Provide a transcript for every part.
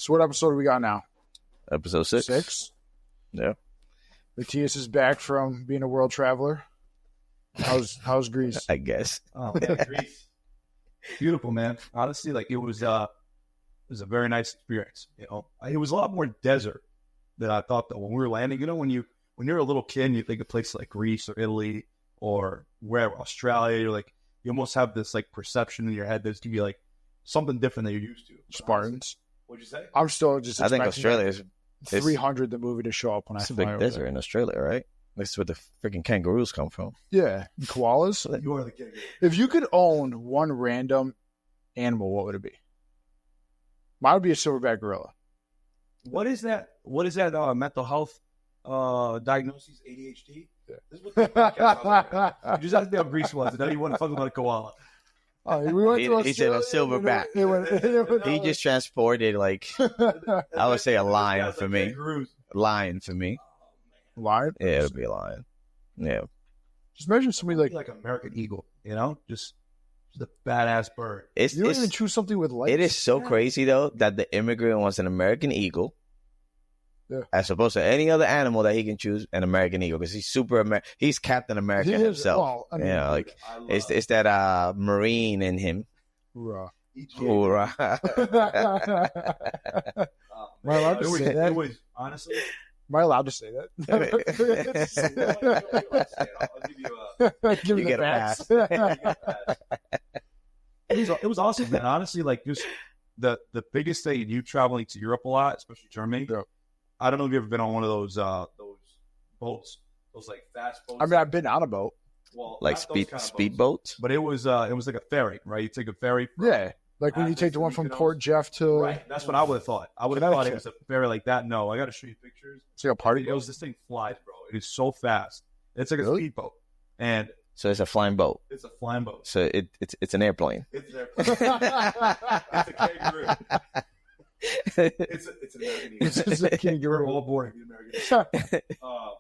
So what episode do we got now? Episode 6. 6? Yeah. Matthias is back from being a world traveler. How's Greece? I guess. Oh, yeah, Greece. Beautiful, man. Honestly, like it was a very nice experience. You know, it was a lot more desert than I thought. That when we were landing, you know, when you're a little kid, and you think of places like Greece or Italy or wherever, Australia, you're like, you almost have this like perception in your head that's gonna be like something different than you're used to. Spartans. What'd you say? I'm still just. I think Australia is 300 the movie to show up when I it's a fly big over desert there. in Australia, right? That's where the freaking kangaroos come from. Yeah, koalas. You are the king. If you could own one random animal, what would it be? Mine would be a silverback gorilla. What is that? What is that? Mental health diagnosis? ADHD. Yeah. This is what the podcast sounds like. You just have to be on Greece once, and then you want to talk about a koala. Oh, we went to He said a Australia, silverback. He just transported like I would say a lion for me. Kangaroos. Lion for me. lion. Yeah, it'll be a lion. Yeah. Just imagine somebody Like American eagle, you know, just a badass bird. It's you don't even choose something with legs. it is so crazy though that the immigrant wants an American eagle. Yeah. As opposed to any other animal that he can choose, an American eagle, because he's he's Captain America He is. himself. Well, I mean, yeah, like it's that Marine in him. Hoorah. Hoorah. Am I allowed to say that? It was honestly. Am I allowed to say that? I'll give you Give me You the get a facts. It was awesome, man. Honestly, like just the biggest thing, and you traveling to Europe a lot, especially Germany. Yeah. I don't know if you've ever been on one of those boats, those like fast boats. I mean, I've been on a boat. well, Like not those kind of speedboats. but it was like a ferry, right? You take a ferry. From, Yeah. Like when you Athens take the to one from Mykonos. Port Jeff to Right. That's what I would have thought. I would have thought it was a ferry like that. No, I got to show you pictures. It's like a party It was this thing flies, bro. It is so fast. It's like a Really? speedboat, and So it's a flying boat. it's a flying boat. So it's an airplane. It's there. It's a kangaroo. It's an American eagle. It's just a We're kangaroo. all boarding the American Eagle.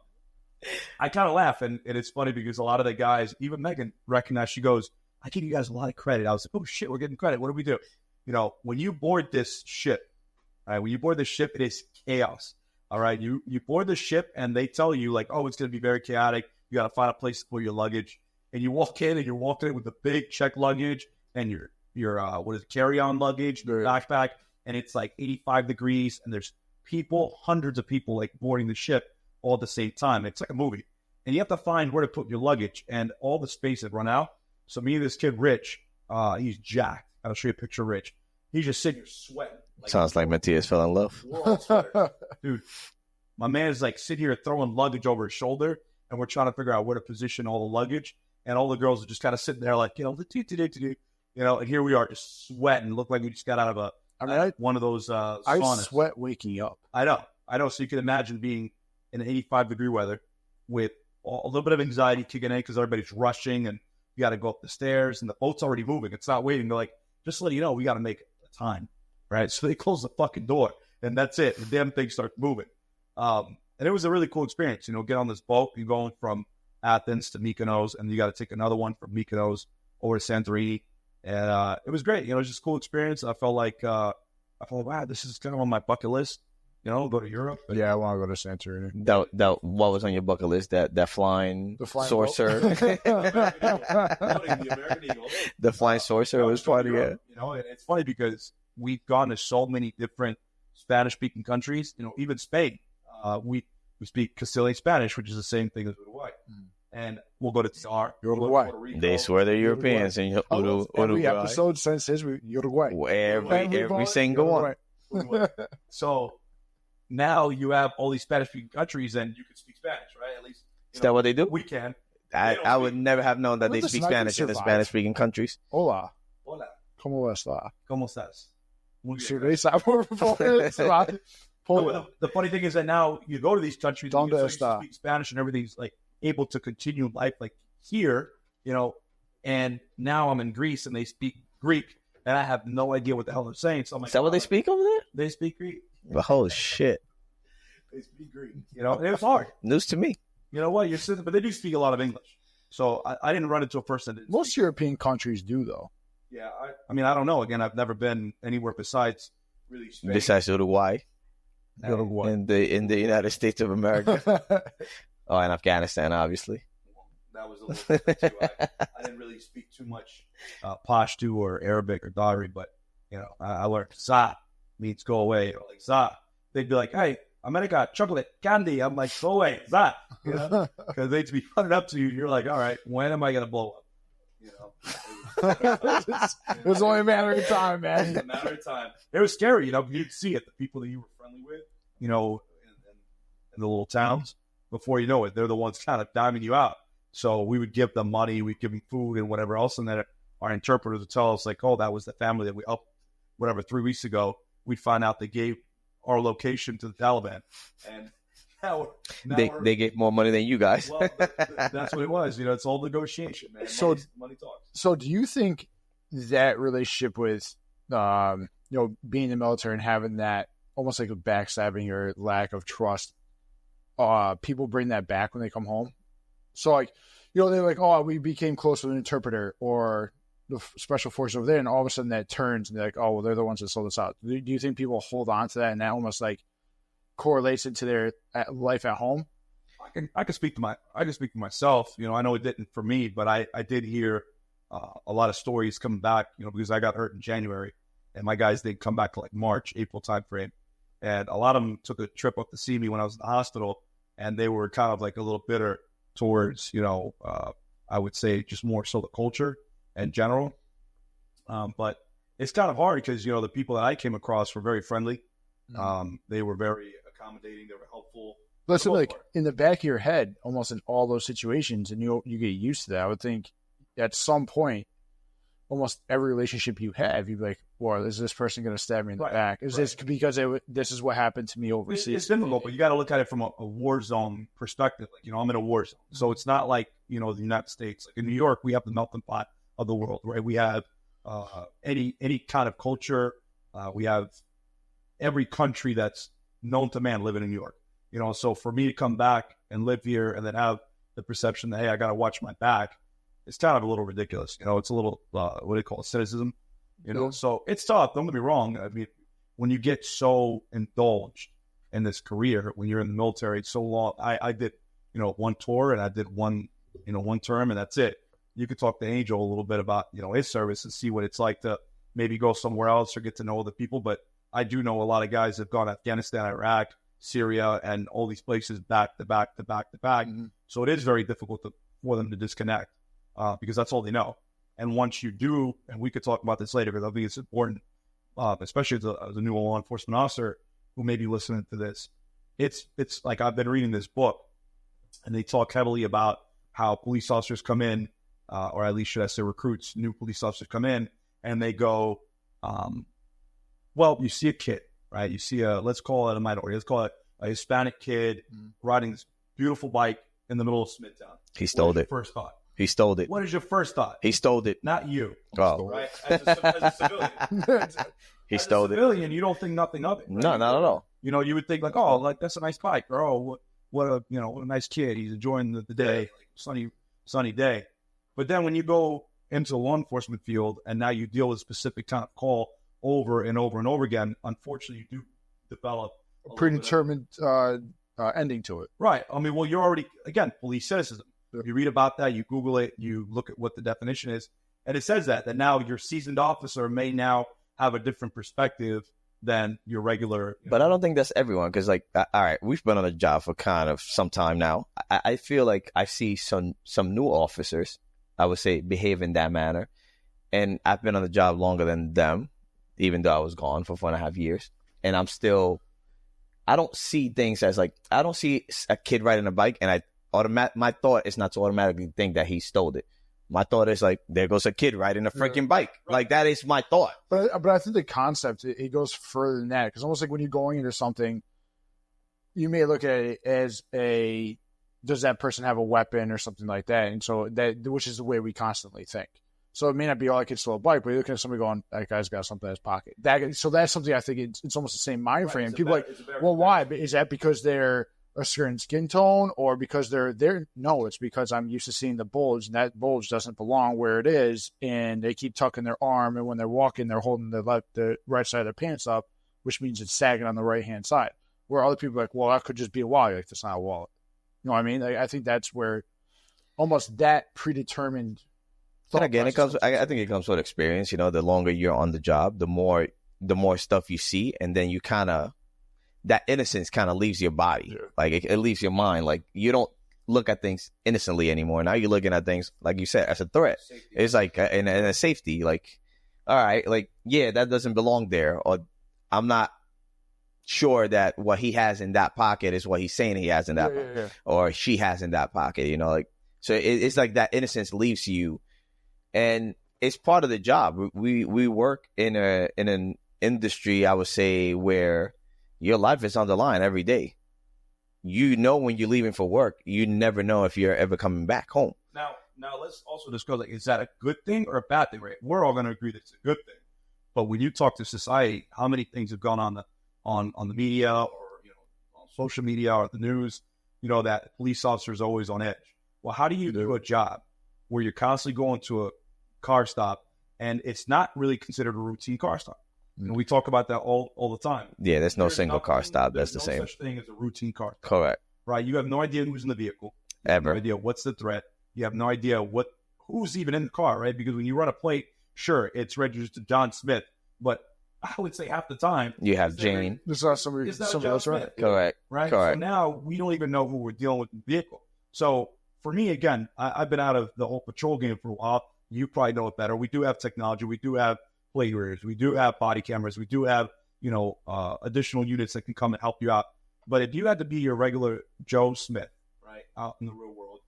I kind of laugh, and it's funny because a lot of the guys, even Megan, recognized. She goes, "I give you guys a lot of credit." I was like, "Oh shit, we're getting credit. What do we do?" You know, when you board this ship, all right, when you board the ship, it is chaos. All right, you board the ship, and they tell you like, "Oh, it's going to be very chaotic. You got to find a place to put your luggage." And you walk in, and you're walking in with the big check luggage and your carry-on luggage, your backpack, and it's like 85 degrees, and there's people, hundreds of people like boarding the ship all at the same time. It's like a movie. And you have to find where to put your luggage, and all the space had run out. So me and this kid, Rich, he's jacked. I'll show you a picture of Rich. He's just sitting here sweating. Sounds like Matthias fell in love. World sweater. Dude, my man is like sitting here throwing luggage over his shoulder, and we're trying to figure out where to position all the luggage. And all the girls are just kind of sitting there like, and here we are just sweating. Look like we just got out of one of those I saunas. sweat waking up. I know. So you can imagine being in 85-degree weather with a little bit of anxiety kicking in because everybody's rushing and you got to go up the stairs and the boat's already moving. It's not waiting. They're like, just to let you know, we got to make a time, right? So they close the fucking door and that's it. The damn thing starts moving. And it was a really cool experience. You know, get on this boat, you're going from Athens to Mykonos, and you got to take another one from Mykonos over to Santorini. And it was great. You know, it was just a cool experience. I felt like, wow, this is kind of on my bucket list. You know, go to Europe. Yeah, I want to go to Santorini. That what was on your bucket list? That flying, The flying saucer. The American Eagle. The flying saucer was part of it. You know, and it's funny because we've gone to so many different Spanish-speaking countries. You know, even Spain. We speak Castilian Spanish, which is the same thing as Uruguay. And we'll go to TR. Uruguay. They swear they're Europeans in Every Uruguay. episode since his Uruguay. Every single one. Uruguay. So now you have all these Spanish-speaking countries, and you can speak Spanish, right? At least Is that what they do? we can. I would never have known that Let they the speak sniper Spanish in the survive. Spanish-speaking countries. Hola. Hola, ¿Cómo está? ¿cómo estás? Muy bien. Cerveza, por favor. No, the funny thing is that now you go to these countries and ¿Dónde you está? speak Spanish and everything's like able to continue life like here, you know, and now I'm in Greece and they speak Greek and I have no idea what the hell they're saying. So I'm like, Is that what they speak over there? They speak Greek. Oh shit! They speak Greek. You know, and it was hard. News to me. You know what? You're sitting, but they do speak a lot of English. So I didn't run into a person that didn't Most European countries do, though. Yeah, I mean, I don't know. Again, I've never been anywhere besides really Besides Uruguay. Uruguay. In the United States of America. Oh, and Afghanistan, obviously. That was a little bit too. I didn't really speak too much Pashto or Arabic or Dari, but I learned Za means go away. Or like Za, they'd be like, "Hey, America, chocolate, candy." I'm like, "Go away, Za," because they'd be running up to you. You're like, "All right, when am I gonna blow up?" It was only a matter of time, man. It was a matter of time. It was scary, you'd see it. The people that you were friendly with, in the little towns, before you know it, they're the ones kind of diming you out. So we would give them money, we'd give them food and whatever else, and then our interpreters would tell us, like, "Oh, that was the family that we up, 3 weeks ago." We'd find out they gave our location to the Taliban, and now they get more money than you guys. Well, that's what it was. It's all negotiation, man. So money talks. So do you think that relationship with, being in the military and having that almost like a backstabbing or lack of trust, people bring that back when they come home? So like, they're like, "Oh, we became close with an interpreter or the special forces over there," and all of a sudden that turns and they're like, "Oh, well, they're the ones that sold us out." Do you think people hold on to that and that almost like correlates into their life at home? I can speak to myself. I know it didn't for me, but I did hear a lot of stories coming back. Because I got hurt in January, and my guys didn't come back till like March, April timeframe, and a lot of them took a trip up to see me when I was in the hospital, and they were kind of like a little bitter towards I would say just more so the culture in general. But it's kind of hard because the people that I came across were very friendly. They were very accommodating. They were helpful. Listen, like in the back of your head, almost in all those situations, and you get used to that. I would think at some point, almost every relationship you have, you'd be like, "Well, is this person going to stab me in the back? Is this because this is what happened to me overseas?" It's difficult, but you got to look at it from a war zone perspective. Like, I'm in a war zone, so it's not like the United States. Like in New York, we have the melting pot of the world, right? We have any kind of culture. We have every country that's known to man living in New York. So for me to come back and live here and then have the perception that, hey, I got to watch my back, it's kind of a little ridiculous. It's a little, what do you call it, cynicism? So it's tough. Don't get me wrong. I mean, when you get so indulged in this career, when you're in the military so long, I did, one tour and I did one term and that's it. You could talk to Angel a little bit about, his service and see what it's like to maybe go somewhere else or get to know other people. But I do know a lot of guys that have gone to Afghanistan, Iraq, Syria, and all these places back to back to back to back. Mm-hmm. So it is very difficult for them to disconnect because that's all they know. And once you do, and we could talk about this later because I think it's important, especially as a new law enforcement officer who may be listening to this. It's like I've been reading this book, and they talk heavily about how police officers come in, or at least should I say recruits, new police officers come in, and they go, well, you see a kid, right? You see let's call it a minority. Let's call it a Hispanic kid riding this beautiful bike in the middle of Smithtown. He stole it. First thought. He stole it. What is your first thought? He stole it. Not you. Oh. Right? As a civilian. He stole it. As a civilian, you don't think nothing of it. Right? No, not at all. You would think like, oh, like that's a nice bike. Or, oh, what a nice kid. He's enjoying the day, like, sunny day. But then when you go into the law enforcement field and now you deal with a specific kind of call over and over and over again, unfortunately, you do develop a predetermined ending to it. Right. I mean, well, you're already, again, police cynicism. You read about that, you Google it, you look at what the definition is, and it says that now your seasoned officer may now have a different perspective than your regular. But I don't think that's everyone because, like, all right, we've been on the job for kind of some time now. I feel like I see some new officers, I would say, behave in that manner, and I've been on the job longer than them, even though I was gone for 4.5 years, and I'm still. I don't see things as like I don't see a kid riding a bike, and my thought is not to automatically think that he stole it. My thought is like, there goes a kid riding a freaking bike. Right. Like, that is my thought. But I think the concept, it goes further than that. Because almost like when you're going into something, you may look at it as does that person have a weapon or something like that? And so which is the way we constantly think. So it may not be all I can steal a bike, but you're looking at somebody going, that guy's got something in his pocket. So that's something I think it's almost the same mind frame. People are like, well, why? Is that because they're a certain skin tone or because they're no, it's because I'm used to seeing the bulge and that bulge doesn't belong where it is. And they keep tucking their arm. And when they're walking, they're holding the right side of their pants up which means it's sagging on the right-hand side. Where other people are like, well, that could just be a wallet. Like, that's not a wallet. You know what I mean? Like, I think that's where almost that predetermined. And again, I think it comes with experience. You know, the longer you're on the job, the more stuff you see, and then you kind of, that innocence kind of leaves your body. Yeah. Like it leaves your mind. Like you don't look at things innocently anymore. Now you're looking at things, like you said, as a threat. Safety. It's like in a safety. Like, all right, like, yeah, that doesn't belong there, or I'm not sure that what he has in that pocket is what he's saying he has in that pocket, or she has in that pocket. You know, like, so it's like that innocence leaves you, and it's part of the job. We work in an industry, I would say, where your life is on the line every day. You know, when you're leaving for work, you never know if you're ever coming back home. Now let's also discuss, like, is that a good thing or a bad thing? Right? We're all going to agree that it's a good thing. But when you talk to society, how many things have gone on the media, or, you know, on social media or the news, you know, that police officers are always on edge? Well, how do you do a job where you're constantly going to a car stop and it's not really considered a routine car stop? And we talk about that all the time. Yeah, there's no single car stop. That's the same. There's no such thing as a routine car stop. Correct. Right? You have no idea who's in the vehicle. You Ever. have no idea what's the threat. You have no idea who's even in the car, right? Because when you run a plate, sure, it's registered to John Smith, but I would say half the time you have Jane. There's not somebody else, right? Correct. Right. Correct. So now we don't even know who we're dealing with in the vehicle. So for me, again, I've been out of the whole patrol game for a while. You probably know it better. We do have technology. We do have plate readers. We do have body cameras. We do have, you know, additional units that can come and help you out. But if you had to be your regular Joe Smith, right, out in the real world,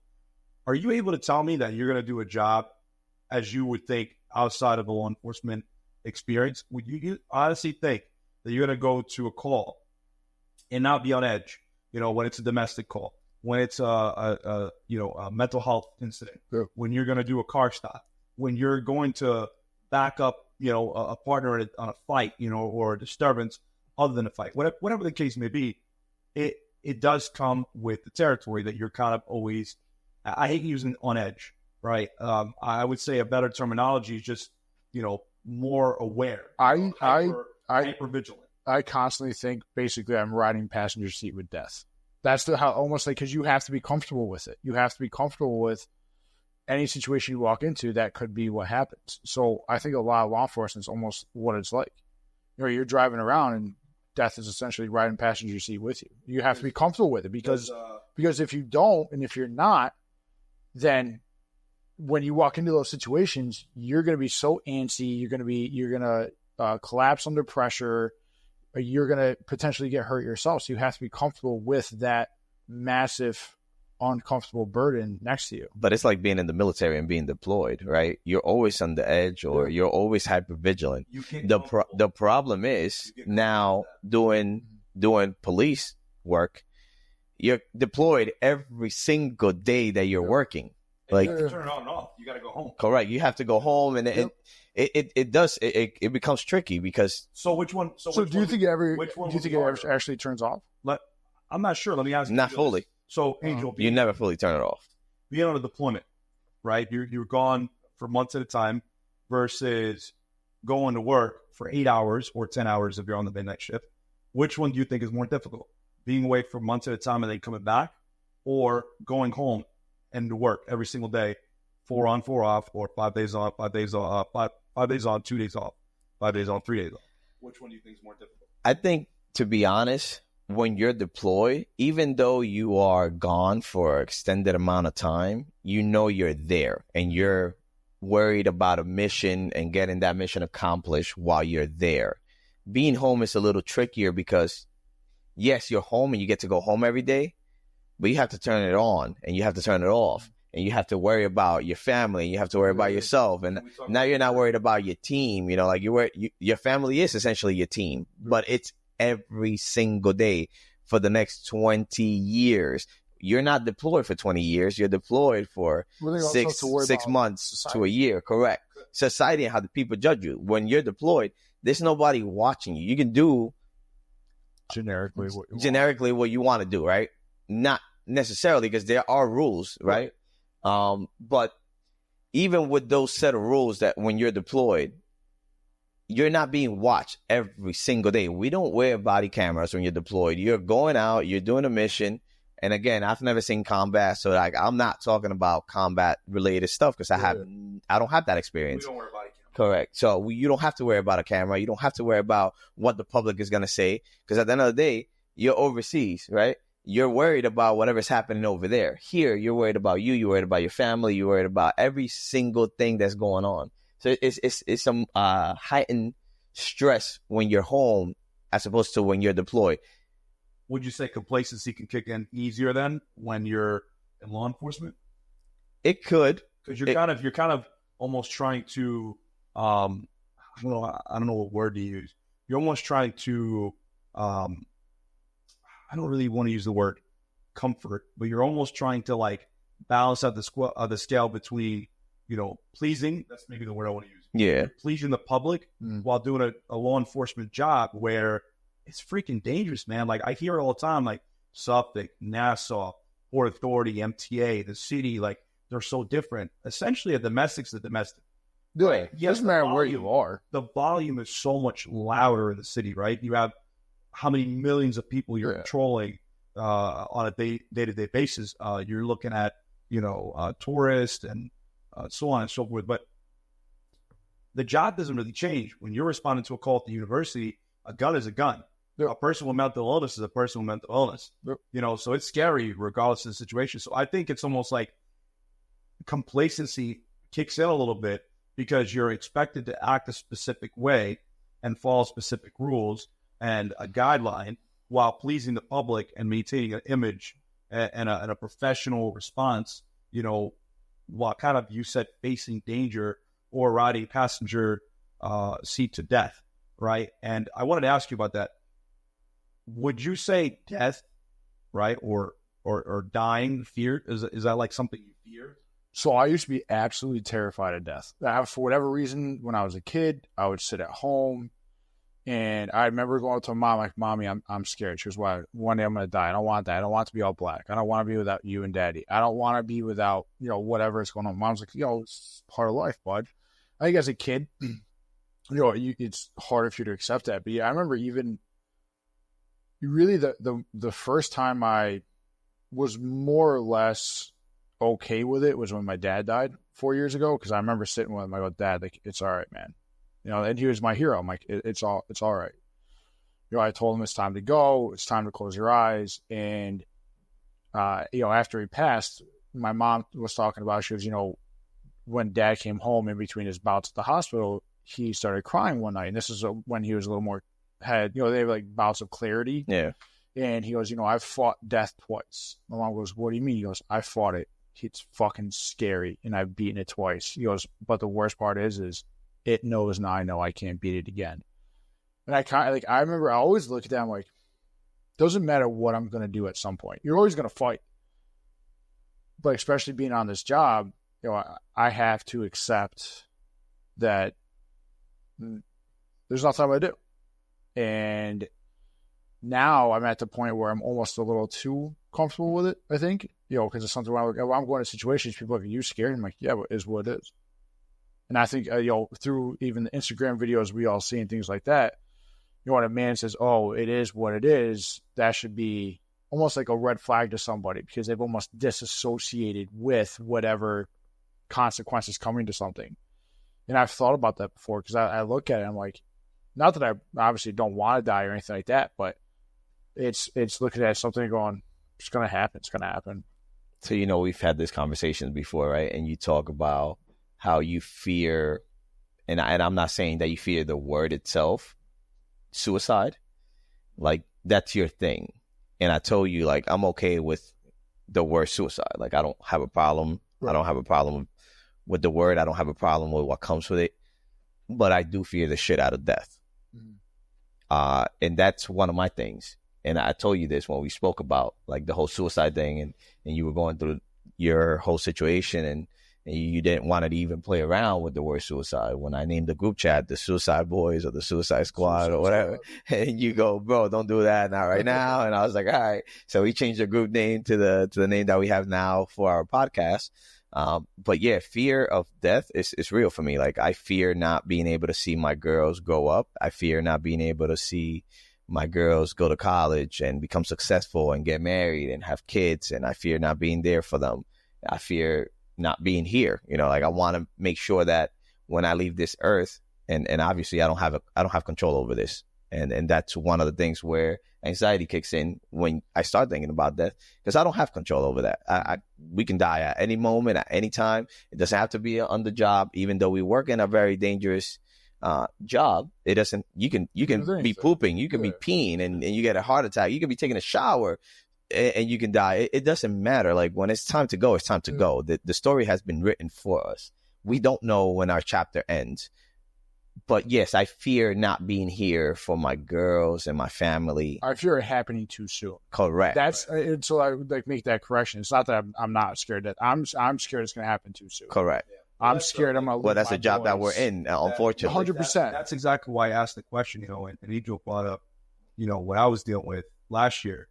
are you able to tell me that you're going to do a job as you would think outside of a law enforcement experience? Would you honestly think that you're going to go to a call and not be on edge, you know, when it's a domestic call, when it's a mental health incident, when you're going to do a car stop, when you're going to back up, you know, a partner on a fight, you know, or a disturbance other than a fight, whatever the case may be, it does come with the territory that you're kind of always, I hate using on edge, right? I would say a better terminology is just, you know, more aware. Hyper vigilant. I constantly think basically I'm riding passenger seat with death. That's how almost like, because you have to be comfortable with it. You have to be comfortable with any situation you walk into that could be what happens. So I think a lot of law enforcement is almost what it's like. You know, you're driving around and death is essentially riding passenger seat with you. You have to be comfortable with it because if you don't, and if you're not, then when you walk into those situations, you're going to be so antsy. You're going to collapse under pressure. Or you're going to potentially get hurt yourself. So you have to be comfortable with that massive, uncomfortable burden next to you. But it's like being in the military and being deployed, right? You're always on the edge, or you're always hyper vigilant. The problem is now doing police work, you're deployed every single day that you're working. Like, you have to turn it on and off. You got to go home. Correct. You have to go home, and it becomes tricky because. So which one? So do you think it actually turns off? I'm not sure. Let me ask you. Not fully. So Angel, you never fully turn it off. Being on a deployment, right? You're gone for months at a time, versus going to work for 8 hours or 10 hours if you're on the midnight shift. Which one do you think is more difficult? Being away for months at a time and then coming back, or going home and to work every single day, 4 on, 4 off, or 5 days on, 5 days off, 5 days on, 2 days off, 5 days on, 3 days off? Which one do you think is more difficult? I think, to be honest, when you're deployed, even though you are gone for an extended amount of time, you know you're there and you're worried about a mission and getting that mission accomplished while you're there. Being home is a little trickier because, yes, you're home and you get to go home every day, but you have to turn it on and you have to turn it off, and you have to worry about your family, and you have to worry about yourself. And now you're not worried about your team. You know, like your family is essentially your team, but it's every single day for the next 20 years. You're not deployed for 20 years. You're deployed for 6 months to a year. Correct. Society and how the people judge you. When you're deployed, there's nobody watching you. You can do generically what you want to do, right? Not necessarily, because there are rules, right? But even with those set of rules, that when you're deployed, you're not being watched every single day. We don't wear body cameras when you're deployed. You're going out, you're doing a mission. And again, I've never seen combat, so like I'm not talking about combat related stuff because I don't have that experience. We don't wear a body camera. Correct. So you don't have to worry about a camera. You don't have to worry about what the public is going to say because at the end of the day, you're overseas, right? You're worried about whatever's happening over there. Here, you're worried about you. You're worried about your family. You're worried about every single thing that's going on. So it's some heightened stress when you're home as opposed to when you're deployed. Would you say complacency can kick in easier then when you're in law enforcement? It could, because you're kind of almost trying to I don't know what word to use. You're almost trying to I don't really want to use the word comfort, but you're almost trying to like balance out the scale between, you know, pleasing. That's maybe the word I want to use. Yeah, pleasing the public while doing a law enforcement job where it's freaking dangerous, man. Like I hear it all the time, like Suffolk, Nassau, Port Authority, MTA, the city, like they're so different. Essentially, a domestic's a domestic. Right. Yes, doesn't matter where you are. The volume is so much louder in the city, right? You have how many millions of people you're controlling on a day-to-day basis. You're looking at, you know, tourists and so on and so forth. But the job doesn't really change. When you're responding to a call at the university, a gun is a gun. A person with mental illness is a person with mental illness. You know, so it's scary regardless of the situation. So I think it's almost like complacency kicks in a little bit because you're expected to act a specific way and follow specific rules and a guideline while pleasing the public and maintaining an image and a professional response, you know, while kind of, you said, facing danger or riding passenger seat to death, right? And I wanted to ask you about that. Would you say death, right, or dying, fear, is that like something you fear? So I used to be absolutely terrified of death. For whatever reason, when I was a kid, I would sit at home, and I remember going to my mom, like, "Mommy, I'm scared." She was, "Why? One day I'm going to die. I don't want that. I don't want to be all black. I don't want to be without you and Daddy. I don't want to be without, you know, whatever is going on." Mom's like, "Yo, it's part of life, bud." I think as a kid, you know, it's harder for you to accept that. But yeah, I remember even really the first time I was more or less okay with it was when my dad died 4 years ago, because I remember sitting with him. I go, "Dad, like, it's all right, man." You know, and he was my hero. I'm like, it's all right. You know, I told him it's time to go. It's time to close your eyes. And, you know, after he passed, my mom was talking about, she was, you know, when Dad came home in between his bouts at the hospital, he started crying one night. And this is when he was a little more, you know, they have like bouts of clarity. Yeah. And he goes, "You know, I've fought death twice." My mom goes, "What do you mean?" He goes, "I fought it. It's fucking scary. And I've beaten it twice." He goes, "But the worst part is it knows and I know I can't beat it again." And I remember I always look at that, I'm like, doesn't matter what I'm going to do at some point. You're always going to fight. But especially being on this job, you know, I have to accept that there's nothing I'm going to do. And now I'm at the point where I'm almost a little too comfortable with it, I think. You know, because it's something where I'm going to situations, people are like, "Are you scared?" I'm like, "Yeah, but it is what it is." And I think, you know, through even the Instagram videos we all see and things like that, you know, when a man says, "Oh, it is what it is," that should be almost like a red flag to somebody, because they've almost disassociated with whatever consequences coming to something. And I've thought about that before, because I look at it, I'm like, not that I obviously don't want to die or anything like that, but it's looking at something going, it's going to happen. It's going to happen. So, you know, we've had this conversation before, right? And you talk about how you fear, and I'm not saying that you fear the word itself, suicide. Like, that's your thing. And I told you, like, I'm okay with the word suicide. Like, I don't have a problem. Right. I don't have a problem with the word. I don't have a problem with what comes with it. But I do fear the shit out of death. Mm-hmm. And that's one of my things. And I told you this when we spoke about, like, the whole suicide thing, and you were going through your whole situation, and you didn't want to even play around with the word suicide. When I named the group chat the Suicide Boys or the Suicide Squad or whatever, and you go, "Bro, don't do that, not right now." And I was like, all right. So we changed the group name to the name that we have now for our podcast. But yeah, fear of death is real for me. Like, I fear not being able to see my girls grow up. I fear not being able to see my girls go to college and become successful and get married and have kids. And I fear not being there for them. I fear not being here. You know, like, I want to make sure that when I leave this earth, and obviously I don't have control over this. And that's one of the things where anxiety kicks in when I start thinking about death, because I don't have control over that. We can die at any moment, at any time. It doesn't have to be on the job, even though we work in a very dangerous job. It doesn't. You can be pooping, you can be peeing, and you get a heart attack. You can be taking a shower, and you can die. It doesn't matter. Like, when it's time to go, it's time to go. The story has been written for us. We don't know when our chapter ends. But yes, I fear not being here for my girls and my family. I fear it happening too soon. Correct. That's so I would make that correction. It's not that I'm not scared that I'm scared it's going to happen too soon. Correct. Yeah. I'm scared I'm going to. Well, that's the job that we're in, unfortunately. 100%. That's exactly why I asked the question. And Angel brought up, what I was dealing with last year.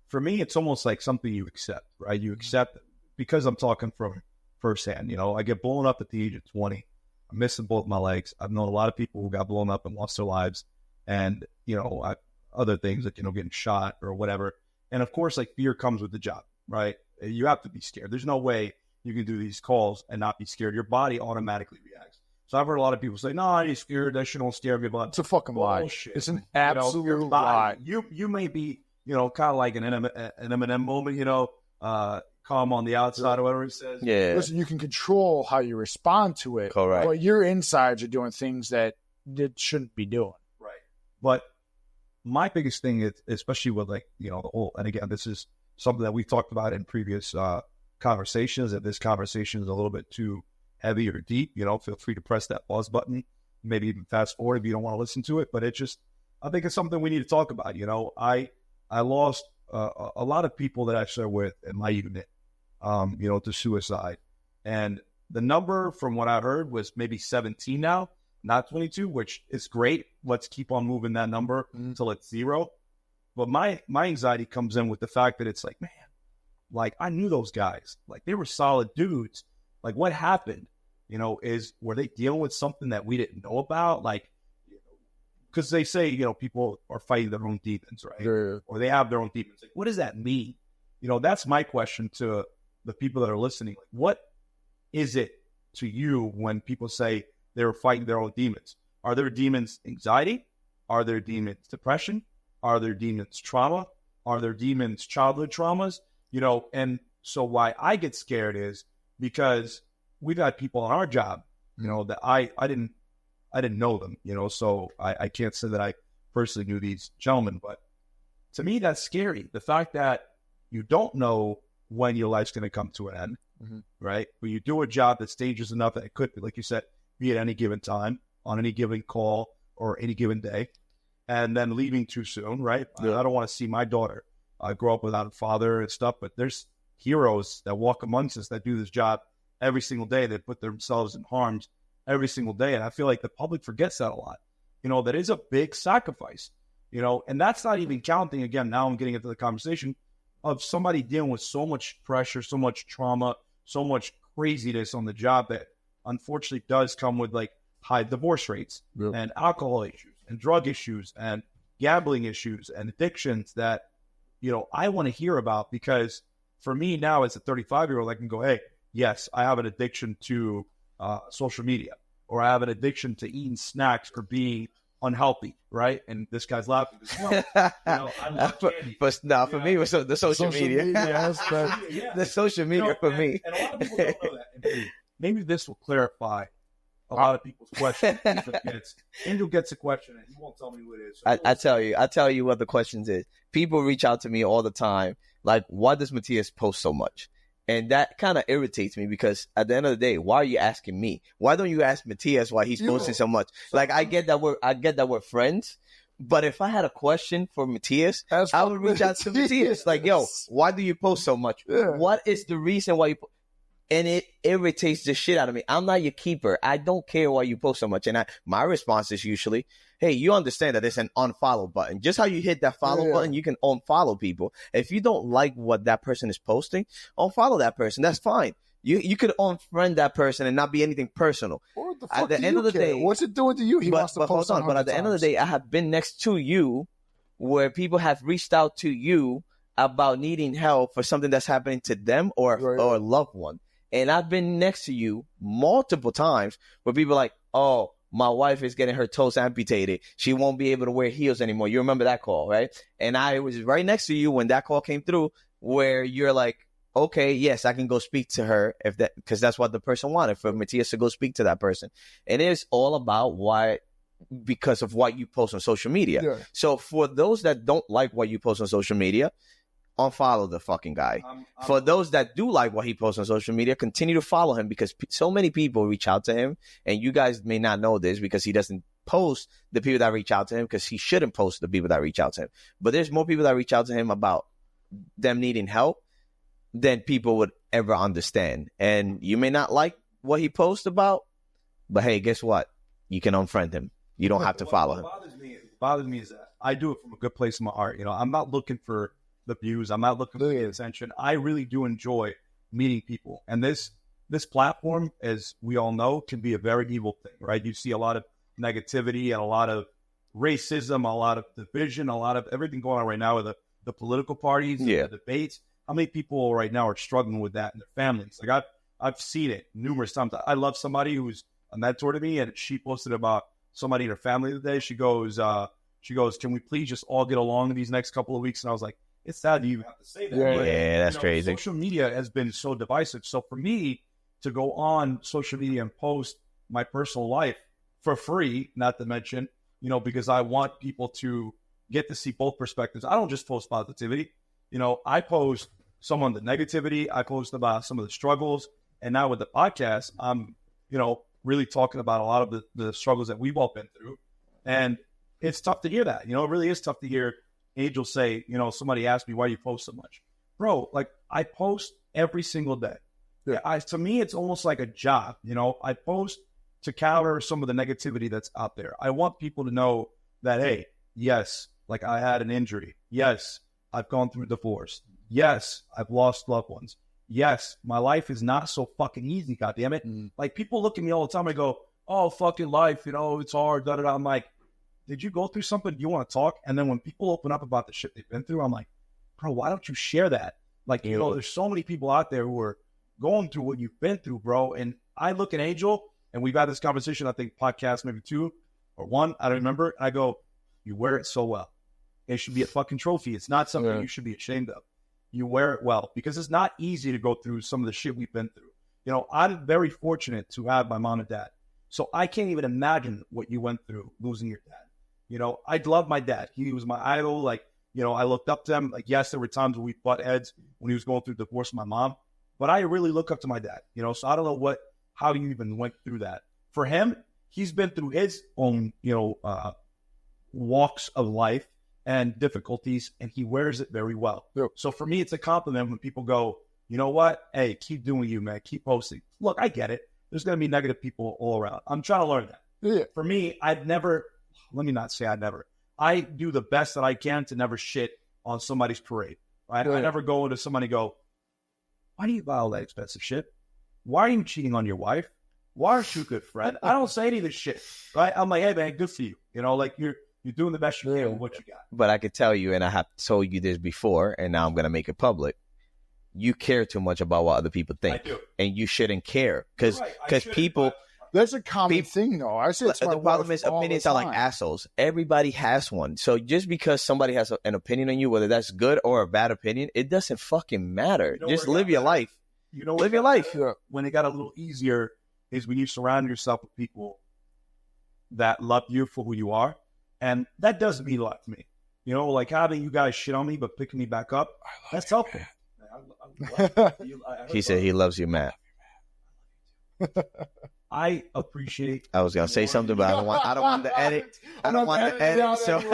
For me, it's almost like something you accept, right? You accept it because I'm talking from firsthand. I get blown up at the age of 20. I'm missing both my legs. I've known a lot of people who got blown up and lost their lives, and other things like getting shot or whatever. And of course, like, fear comes with the job, right? You have to be scared. There's no way you can do these calls and not be scared. Your body automatically reacts. So I've heard a lot of people say, "No, I'm scared. That shit don't scare me." But it's a fucking lie. It's an absolute lie. You may be kind of like an Eminem moment, calm on the outside or whatever it says. Yeah. Listen, you can control how you respond to it. Correct. But your insides are doing things that it shouldn't be doing. Right. But my biggest thing is, especially with the whole, and again, this is something that we've talked about in previous conversations, that this conversation is a little bit too heavy or deep, feel free to press that pause button, maybe even fast forward if you don't want to listen to it. But I think it's something we need to talk about. I lost a lot of people that I serve with in my unit, to suicide. And the number from what I heard was maybe 17 now, not 22, which is great. Let's keep on moving that number until it's 0. But my anxiety comes in with the fact that it's like, man, like, I knew those guys, like, they were solid dudes. Like, what happened, were they dealing with something that we didn't know about? Like, because they say, people are fighting their own demons, right? Yeah. Or they have their own demons. Like, what does that mean? That's my question to the people that are listening. Like, what is it to you when people say they're fighting their own demons? Are their demons anxiety? Are their demons depression? Are their demons trauma? Are their demons childhood traumas? And so why I get scared is because we've had people on our job, that I didn't know them, so I can't say that I personally knew these gentlemen, but to me, that's scary. The fact that you don't know when your life's going to come to an end, right? But you do a job that's dangerous enough that it could be, like you said, be at any given time, on any given call, or any given day, and then leaving too soon, right? Yeah. I don't want to see my daughter grow up without a father and stuff, but there's heroes that walk amongst us that do this job every single day, that put themselves in harm's every single day. And I feel like the public forgets that a lot. That is a big sacrifice, and that's not even counting, again, now I'm getting into the conversation of somebody dealing with so much pressure, so much trauma, so much craziness on the job that unfortunately does come with like high divorce rates and alcohol issues and drug issues and gambling issues and addictions that, I want to hear about, because for me now as a 35-year-old, I can go, hey, yes, I have an addiction to social media, or I have an addiction to eating snacks or being unhealthy, right? And this guy's laughing. I love candy. But no, for me, it was the social media. The social media for me. And a lot of people don't know that. And maybe this will clarify a lot of people's questions. Angel gets a question and he won't tell me who it is. So I tell you what the questions is. People reach out to me all the time, like, why does Matthias post so much? And that kind of irritates me, because at the end of the day, why are you asking me? Why don't you ask Matthias why he's posting so much? Like, I get that we're friends, but if I had a question for Matthias, I would reach out to Matthias. Like, yo, why do you post so much? Yeah. What is the reason why you and it irritates the shit out of me. I'm not your keeper. I don't care why you post so much. And my response is usually, hey, you understand that there's an unfollow button. Just how you hit that follow button, you can unfollow people. If you don't like what that person is posting, unfollow that person. That's fine. You could unfriend that person and not be anything personal. What the fuck At the end of the day, what's it doing to you? He wants to post hold on. But at the end of the day, I have been next to you where people have reached out to you about needing help for something that's happening to them or a loved one. And I've been next to you multiple times where people are like, oh, my wife is getting her toes amputated. She won't be able to wear heels anymore. You remember that call, right? And I was right next to you when that call came through where you're like, okay, yes, I can go speak to her because that's what the person wanted, for Matthias to go speak to that person. And it's all about because of what you post on social media. Yeah. So for those that don't like what you post on social media, unfollow the fucking guy. For those that do like what he posts on social media, continue to follow him because so many people reach out to him, and you guys may not know this because he doesn't post the people that reach out to him because he shouldn't post the people that reach out to him. But there's more people that reach out to him about them needing help than people would ever understand. And you may not like what he posts about, but hey, guess what? You can unfriend him. You don't have to follow him. What bothers me is that I do it from a good place in my heart. You know, I'm not looking for the views. I'm not looking for the attention. I really do enjoy meeting people. And this platform, as we all know, can be a very evil thing, right? You see a lot of negativity and a lot of racism, a lot of division, a lot of everything going on right now with the political parties, the debates. How many people right now are struggling with that in their families? Like I've seen it numerous times. I love somebody who's a mentor to me, and she posted about somebody in her family today. She goes, can we please just all get along in these next couple of weeks? And I was like, it's sad that you have to say that. Yeah, that's crazy. Social media has been so divisive. So for me to go on social media and post my personal life for free, not to mention, you know, because I want people to get to see both perspectives. I don't just post positivity. You know, I post some of the negativity. I post about some of the struggles. And now with the podcast, I'm, you know, really talking about a lot of the struggles that we've all been through. And it's tough to hear that. You know, it really is tough to hear Angel say, you know, somebody asked me, why do you post so much? Bro, like, I post every single day. Yeah. To me, it's almost like a job. You know, I post to counter some of the negativity that's out there. I want people to know that, hey, yes, like I had an injury. Yes, I've gone through divorce. Yes, I've lost loved ones. Yes, my life is not so fucking easy, goddammit. Like, people look at me all the time and go, oh, fucking life, you know, it's hard, da-da-da. I'm like, did you go through something? Do you want to talk? And then when people open up about the shit they've been through, I'm like, bro, why don't you share that? Like, you know, there's so many people out there who are going through what you've been through, bro. And I look at Angel, and we've had this conversation, I think, podcast maybe 2 or 1, I don't remember. And I go, you wear it so well. It should be a fucking trophy. It's not something you should be ashamed of. You wear it well, because it's not easy to go through some of the shit we've been through. You know, I'm very fortunate to have my mom and dad. So I can't even imagine what you went through losing your dad. You know, I love my dad. He was my idol. Like, you know, I looked up to him. Like, yes, there were times when we butt heads when he was going through the divorce of my mom, but I really look up to my dad, you know, so I don't know how you even went through that. For him, he's been through his own, you know, walks of life and difficulties, and he wears it very well. Yep. So for me, it's a compliment when people go, you know what? Hey, keep doing you, man. Keep posting. Look, I get it. There's going to be negative people all around. I'm trying to learn that. Yeah. For me, let me not say I do the best that I can to never shit on somebody's parade. Right? Yeah. I never go into somebody and go, why do you buy all that expensive shit? Why are you cheating on your wife? Why aren't you a good friend? I don't say any of this shit. Right? I'm like, hey, man, good for you. You know, like, you're doing the best you can with what you got. But I could tell you, and I have told you this before, and now I'm going to make it public. You care too much about what other people think. I do. And you shouldn't care. Because people... That's a common thing, though. I say it's the problem is opinions are like assholes. Everybody has one. So just because somebody has an opinion on you, whether that's good or a bad opinion, it doesn't fucking matter. You know, just live your life. You know, live your life. When it got a little easier is when you surround yourself with people that love you for who you are. And that does mean a lot to me. You know, like having you guys shit on me but picking me back up, that's helpful. He said he loves you, Matt. I appreciate. I was gonna say something, but I don't want to edit. I don't want to edit. So we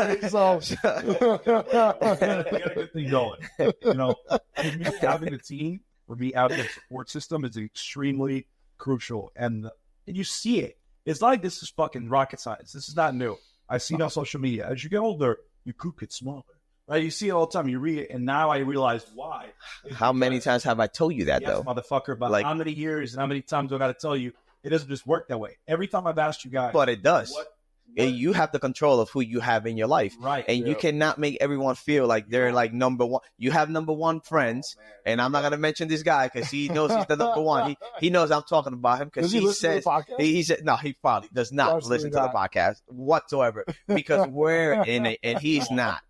got a good thing going. You know, for me, having a team, for me, having a support system is extremely crucial, and you see it. It's like this is fucking rocket science. This is not new. I see it on social media. As you get older, your coop gets smaller. Right? You see it all the time. You read it, and now I realize why. How many times have I told you that, yes, though? motherfucker, but Like- how many years and how many times do I got to tell you? It doesn't just work that way. Every time I've asked you guys. But it does. What And you have the control of who you have in your life. right. And you cannot make everyone feel like they're like number one. You have number one friends. And I'm not going to mention this guy because he knows he's the number one. He knows I'm talking about him because Does he listen to says, the podcast? he said, no, he probably does not Absolutely listen to the not. podcast whatsoever because we're in it and he's not.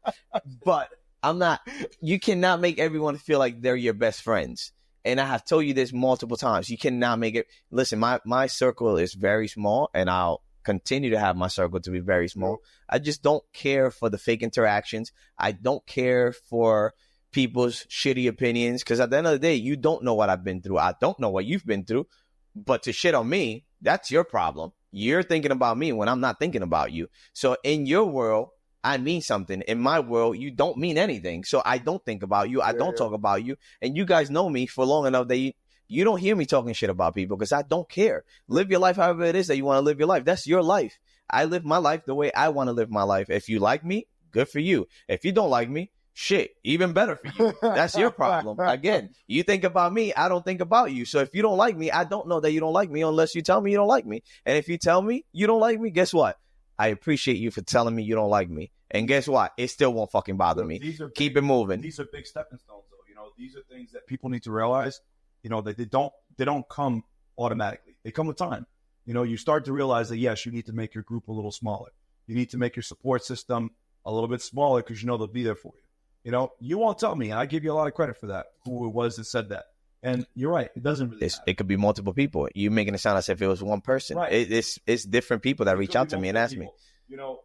But I'm not, you cannot make everyone feel like they're your best friends. And I have told you this multiple times. You cannot make it. Listen, my circle is very small and I'll continue to have my circle to be very small. I just don't care for the fake interactions. I don't care for people's shitty opinions because at the end of the day, you don't know what I've been through. I don't know what you've been through. But to shit on me, that's your problem. You're thinking about me when I'm not thinking about you. So in your world, I mean something. In my world, you don't mean anything. So I don't think about you. I don't talk about you. And you guys know me for long enough that you don't hear me talking shit about people because I don't care. Live your life however it is that you want to live your life. That's your life. I live my life the way I want to live my life. If you like me, good for you. If you don't like me, shit, even better for you. That's your problem. Again, you think about me, I don't think about you. So if you don't like me, I don't know that you don't like me unless you tell me you don't like me. And if you tell me you don't like me, guess what? I appreciate you for telling me you don't like me. And guess what? It still won't fucking bother me. Keep it moving. These are big stepping stones, though. You know, these are things that people need to realize. You know, that they don't come automatically. They come with time. You know, you start to realize that yes, you need to make your group a little smaller. You need to make your support system a little bit smaller because you know they'll be there for you. You know, you won't tell me, and I give you a lot of credit for that. Who it was that said that? And you're right. It doesn't really. It could be multiple people. You making it sound as if it was one person. Right. It's different people that reach out to me and ask me. You know,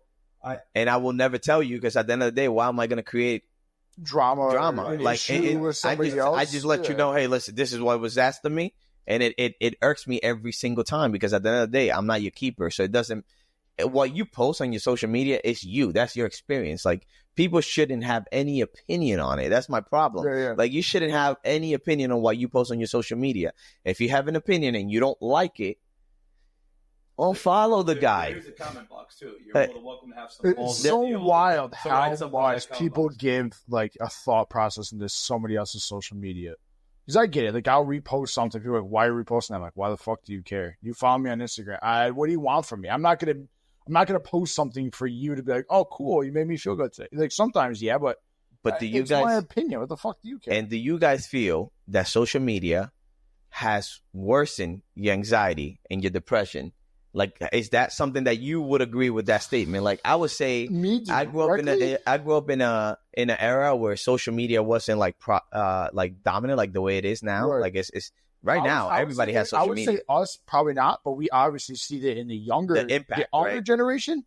and I will never tell you because at the end of the day, why am I going to create drama? Like I just let you know, hey, listen, this is what was asked of me, and it irks me every single time because at the end of the day, I'm not your keeper, so it doesn't. What you post on your social media is you. That's your experience. Like people shouldn't have any opinion on it. That's my problem. Yeah. Like you shouldn't have any opinion on what you post on your social media. If you have an opinion and you don't like it, unfollow the guy. Here's a comment box too. You're more than welcome to have some. It's so wild how some much comment people box. give like a thought process into somebody else's social media. Because I get it. Like I'll repost something. People are like, why are you reposting that? I'm like, why the fuck do you care? You follow me on Instagram. What do you want from me? I'm not gonna post something for you to be like, oh cool, you made me feel good today. Like sometimes, yeah, but do you it's guys? my opinion. What the fuck do you care? And do you guys feel that social media has worsened your anxiety and your depression? Like, is that something that you would agree with that statement? Like, I would say, I grew up in an era where social media wasn't like dominant like the way it is now. Right. Like it's right now everybody has social media. I would say us probably not, but we obviously see that in the older right? generation,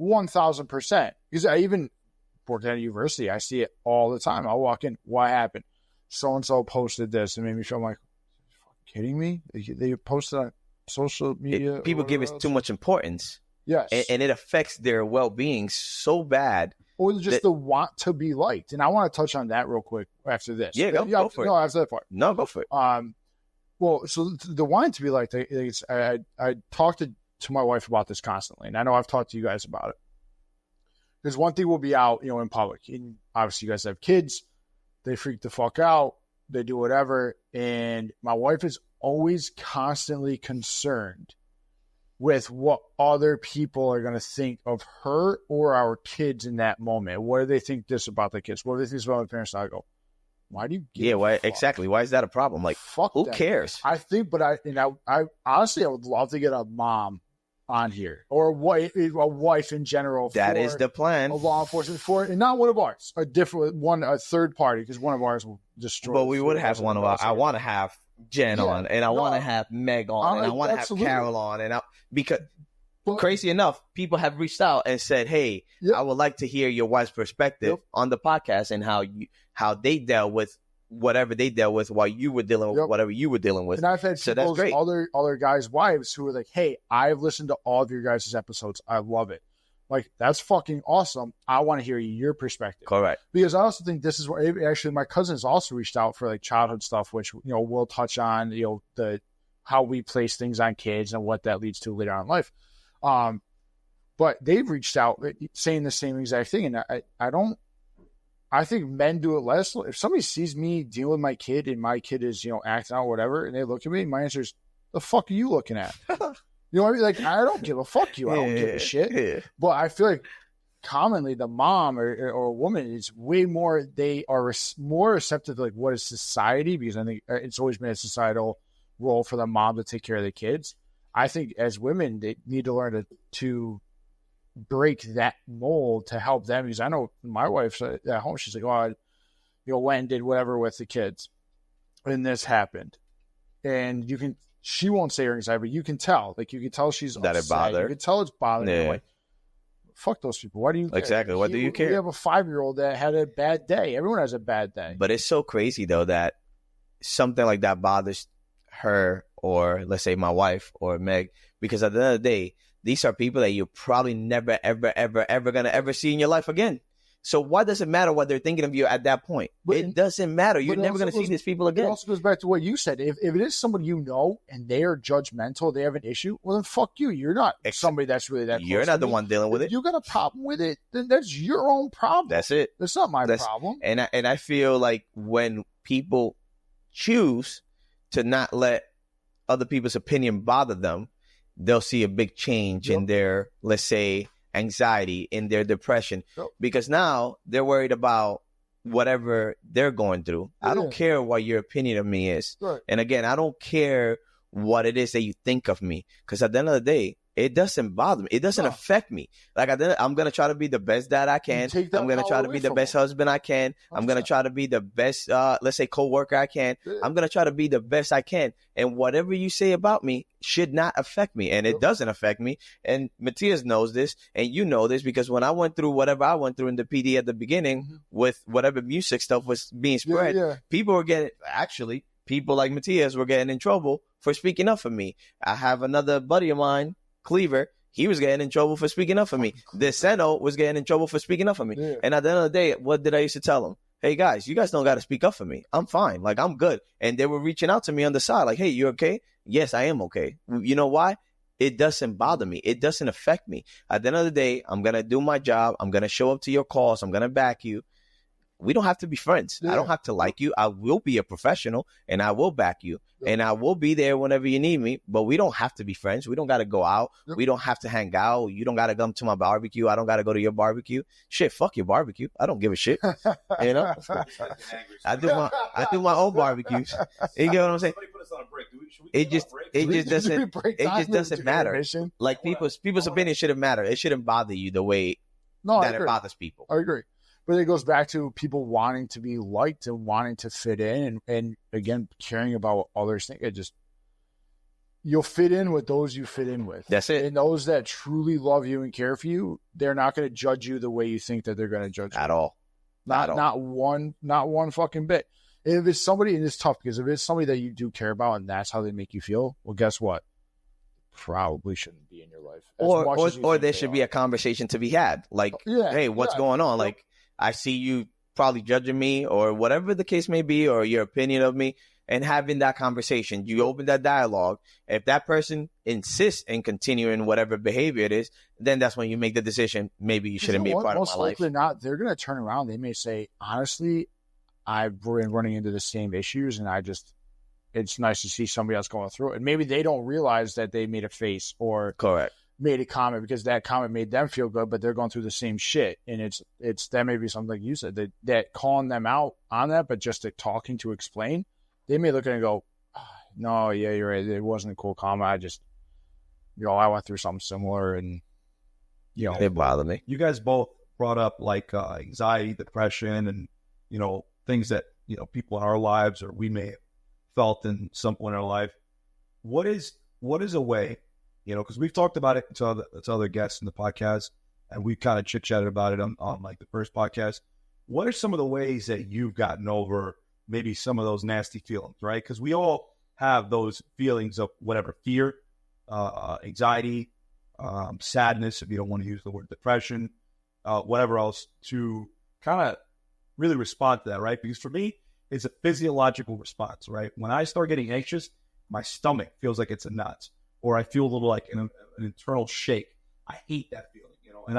1,000%. Because I even worked at a university, I see it all the time. I walk in, what happened? So and so posted this and made me feel like, are you kidding me? They posted on social media. People give it too much importance. Yes. And it affects their well-being so bad. Or just the want to be liked. And I want to touch on that real quick after this. Yeah, go for it. No, after that part. No, go for it. Well, so the wanting to be liked, I talked to my wife about this constantly. And I know I've talked to you guys about it. Because one thing will be out, in public. And obviously you guys have kids. They freak the fuck out. They do whatever. And my wife is always constantly concerned with what other people are going to think of her or our kids in that moment. What do they think this about the kids? What do they think about the parents? I go, why do you give why exactly? Why is that a problem? Like, fuck who them. cares? I think, but I honestly, I would love to get a mom on here or a wife in general. That is the plan. A law enforcement for, and not one of ours, a different one, a third party, because one of ours will destroy. But we would have one of our. I want to have Jen on, and I want to have Meg on, and I want to have Carol on, and crazy enough, people have reached out and said, "Hey, I would like to hear your wife's perspective on the podcast and how they dealt with whatever they dealt with while you were dealing with whatever you were dealing with." And I've had that's great. Other guys' wives who are like, "Hey, I've listened to all of your guys' episodes. I love it. Like, that's fucking awesome. I want to hear your perspective." Correct. Because I also think this is where actually my cousins also reached out for like childhood stuff, which we'll touch on. The how we place things on kids and what that leads to later on in life. But they've reached out saying the same exact thing, and I think men do it less. If somebody sees me dealing with my kid and my kid is, acting out, whatever, and they look at me, my answer is, the fuck are you looking at? You know what I mean? Like, I don't give a fuck you. I don't give a shit. Yeah. But I feel like commonly the mom or a woman is way more, they are more receptive to like what is society, because I think it's always been a societal role for the mom to take care of the kids. I think as women, they need to learn to break that mold to help them, because I know my wife's at home, she's like, oh, went and did whatever with the kids and this happened, and she won't say her anxiety, but you can tell she's that upset. it bothered. You can tell it's bothering her. Yeah. Like, fuck those people. Why do you care? Exactly. What do you care? We have a 5-year-old that had a bad day. Everyone has a bad day. But it's so crazy though that something like that bothers her, or let's say my wife or Meg, because at the end of the day, these are people that you're probably never, ever, ever, ever going to ever see in your life again. So why does it matter what they're thinking of you at that point? It doesn't matter. You're never going to see these people again. It also goes back to what you said. If it is somebody you know and they are judgmental, they have an issue, well, then fuck you. You're not somebody that's really that close. You're not to the me. one dealing with If it. you got a problem with it, then that's your own problem. That's it. That's not my problem. And I feel like when people choose to not let other people's opinion bother them, they'll see a big change in their, let's say, anxiety, in their depression, because now they're worried about whatever they're going through. I don't care what your opinion of me is. Right. And again, I don't care what it is that you think of me, because at the end of the day, it doesn't bother me. It doesn't affect me. Like, I'm going to try to be the best dad I can. I'm going to try to be the best husband I can. I'm going to try to be the best, let's say, co-worker I can. I'm going to try to be the best I can. And whatever you say about me should not affect me. And it doesn't affect me. And Matthias knows this, and you know this, because when I went through whatever I went through in the PD at the beginning with whatever music stuff was being spread, people were getting, actually, people like Matthias were getting in trouble for speaking up for me. I have another buddy of mine, Cleaver, he was getting in trouble for speaking up for me. Deseno was getting in trouble for speaking up for me. Yeah. And at the end of the day, what did I used to tell them? Hey guys, you guys don't got to speak up for me. I'm fine. Like, I'm good. And they were reaching out to me on the side. Like, hey, you okay? Yes, I am okay. You know why? It doesn't bother me. It doesn't affect me. At the end of the day, I'm going to do my job. I'm going to show up to your calls. I'm going to back you. We don't have to be friends. I don't have to like you. I will be a professional, and I will back you. And I will be there whenever you need me, but we don't have to be friends. We don't got to go out. We don't have to hang out. You don't got to come to my barbecue. I don't got to go to your barbecue. Shit, fuck your barbecue. I don't give a shit. You know? I do my own barbecues. You get what I'm saying? It just doesn't matter. Like, people's opinion shouldn't matter. It shouldn't bother you the way that it bothers people. I agree. But it goes back to people wanting to be liked and wanting to fit in, and again, caring about what others think. You'll fit in with those you fit in with. That's it. And those that truly love you and care for you, they're not going to judge you the way you think that they're going to judge you. At all. Not one fucking bit. If it's somebody, and it's tough, because if it's somebody that you do care about and that's how they make you feel, well, guess what? Probably shouldn't be in your life. Or there should be a conversation to be had. Like, hey, what's going on? Like, I see you probably judging me, or whatever the case may be, or your opinion of me, and having that conversation. You open that dialogue. If that person insists in continuing whatever behavior it is, then that's when you make the decision. Maybe you shouldn't be a part of my life. Most likely not. They're going to turn around. They may say, honestly, I've been running into the same issues, and it's nice to see somebody else going through it. And maybe they don't realize that they made a face or made a comment because that comment made them feel good, but they're going through the same shit. And it's that may be something like you said, that calling them out on that, but just talking to explain, they may look at it and go, no, yeah, you're right. It wasn't a cool comment. I just, I went through something similar, and it bothered me. You guys both brought up like anxiety, depression, and things that people in our lives, or we may have felt in some point in our life. What is a way, because we've talked about it to other guests in the podcast, and we've kind of chit-chatted about it on like the first podcast. What are some of the ways that you've gotten over maybe some of those nasty feelings, right? Because we all have those feelings of whatever, fear, anxiety, sadness, if you don't want to use the word depression, whatever else, to kind of really respond to that, right? Because for me, it's a physiological response, right? When I start getting anxious, my stomach feels like it's a knot, or I feel a little like an internal shake. I hate that feeling, and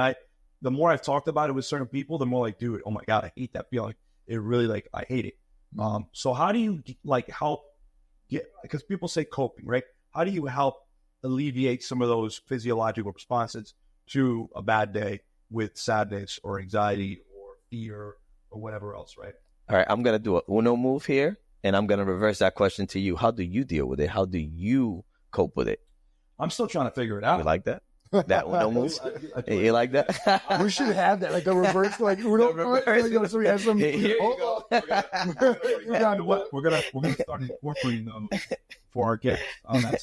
the more I've talked about it with certain people, the more like, dude, oh my God, I hate that feeling. It really like, I hate it. So how do you like help get, because people say coping, right? How do you help alleviate some of those physiological responses to a bad day with sadness or anxiety or fear or whatever else, right? All right, I'm going to do a Uno move here, and I'm going to reverse that question to you. How do you deal with it? How do you cope with it? I'm still trying to figure it out. You like that? That Uno move? You like that? We should have that, like the reverse, like Uno. So we have some. Here you go. We're gonna start incorporating them for our guests.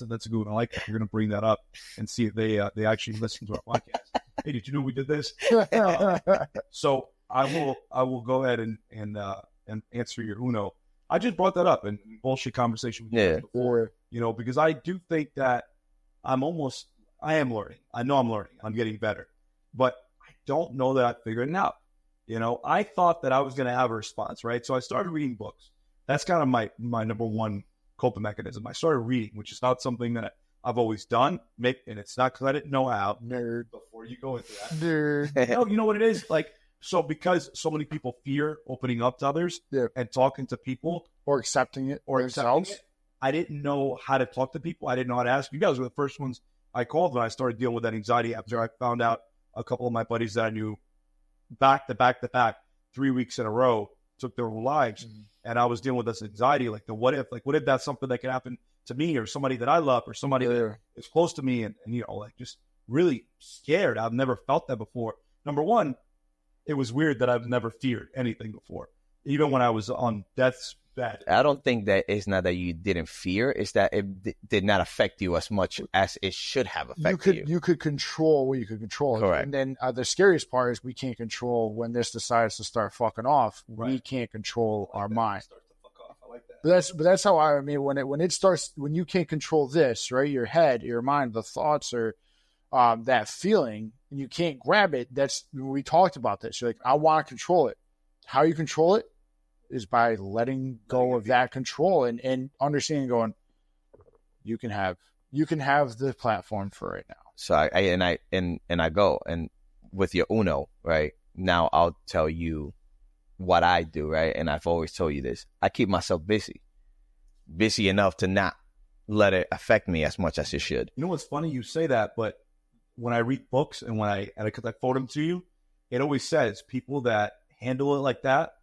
That's a good one. I like that. We're gonna bring that up and see if they actually listen to our podcast. Hey, did you know we did this? So I will go ahead and answer your Uno. I just brought that up in bullshit conversation with you before, because I do think that I am learning. I know I'm learning. I'm getting better, but I don't know that I figured it out. I thought that I was going to have a response, right? So I started reading books. That's kind of my number one coping mechanism. I started reading, which is not something that I've always done. And it's not because I didn't know how. Nerd. Before you go into that. Nerd. No, you know what it is? Like, so because so many people fear opening up to others and talking to people. Or accepting it or themselves. I didn't know how to talk to people. I didn't know how to ask. You guys were the first ones I called when I started dealing with that anxiety after I found out a couple of my buddies that I knew back to back 3 weeks in a row took their own lives. Mm-hmm. And I was dealing with this anxiety, like the what if that's something that could happen to me or somebody that I love or somebody that is close to me and like just really scared. I've never felt that before. Number one, it was weird that I've never feared anything before. Even when I was on death's bed. I don't think that it's not that you didn't fear. It's that it did not affect you as much as it should have affected you. You could control what you could control. Correct. And then the scariest part is we can't control when this decides to start fucking off. Right. We can't control our mind. Start to fuck off. I like that. But that's how I mean when it starts, when you can't control this, right? Your head, your mind, the thoughts or that feeling, and you can't grab it. That's we talked about this. You're like, I want to control it. How you control it is by letting go of that control and understanding, going, you can have the platform for it now. So I go and with your Uno, right? Now I'll tell you what I do, right? And I've always told you this. I keep myself busy enough to not let it affect me as much as it should. You know what's funny? You say that, but when I read books and because I forward them to you, it always says people that handle it like that,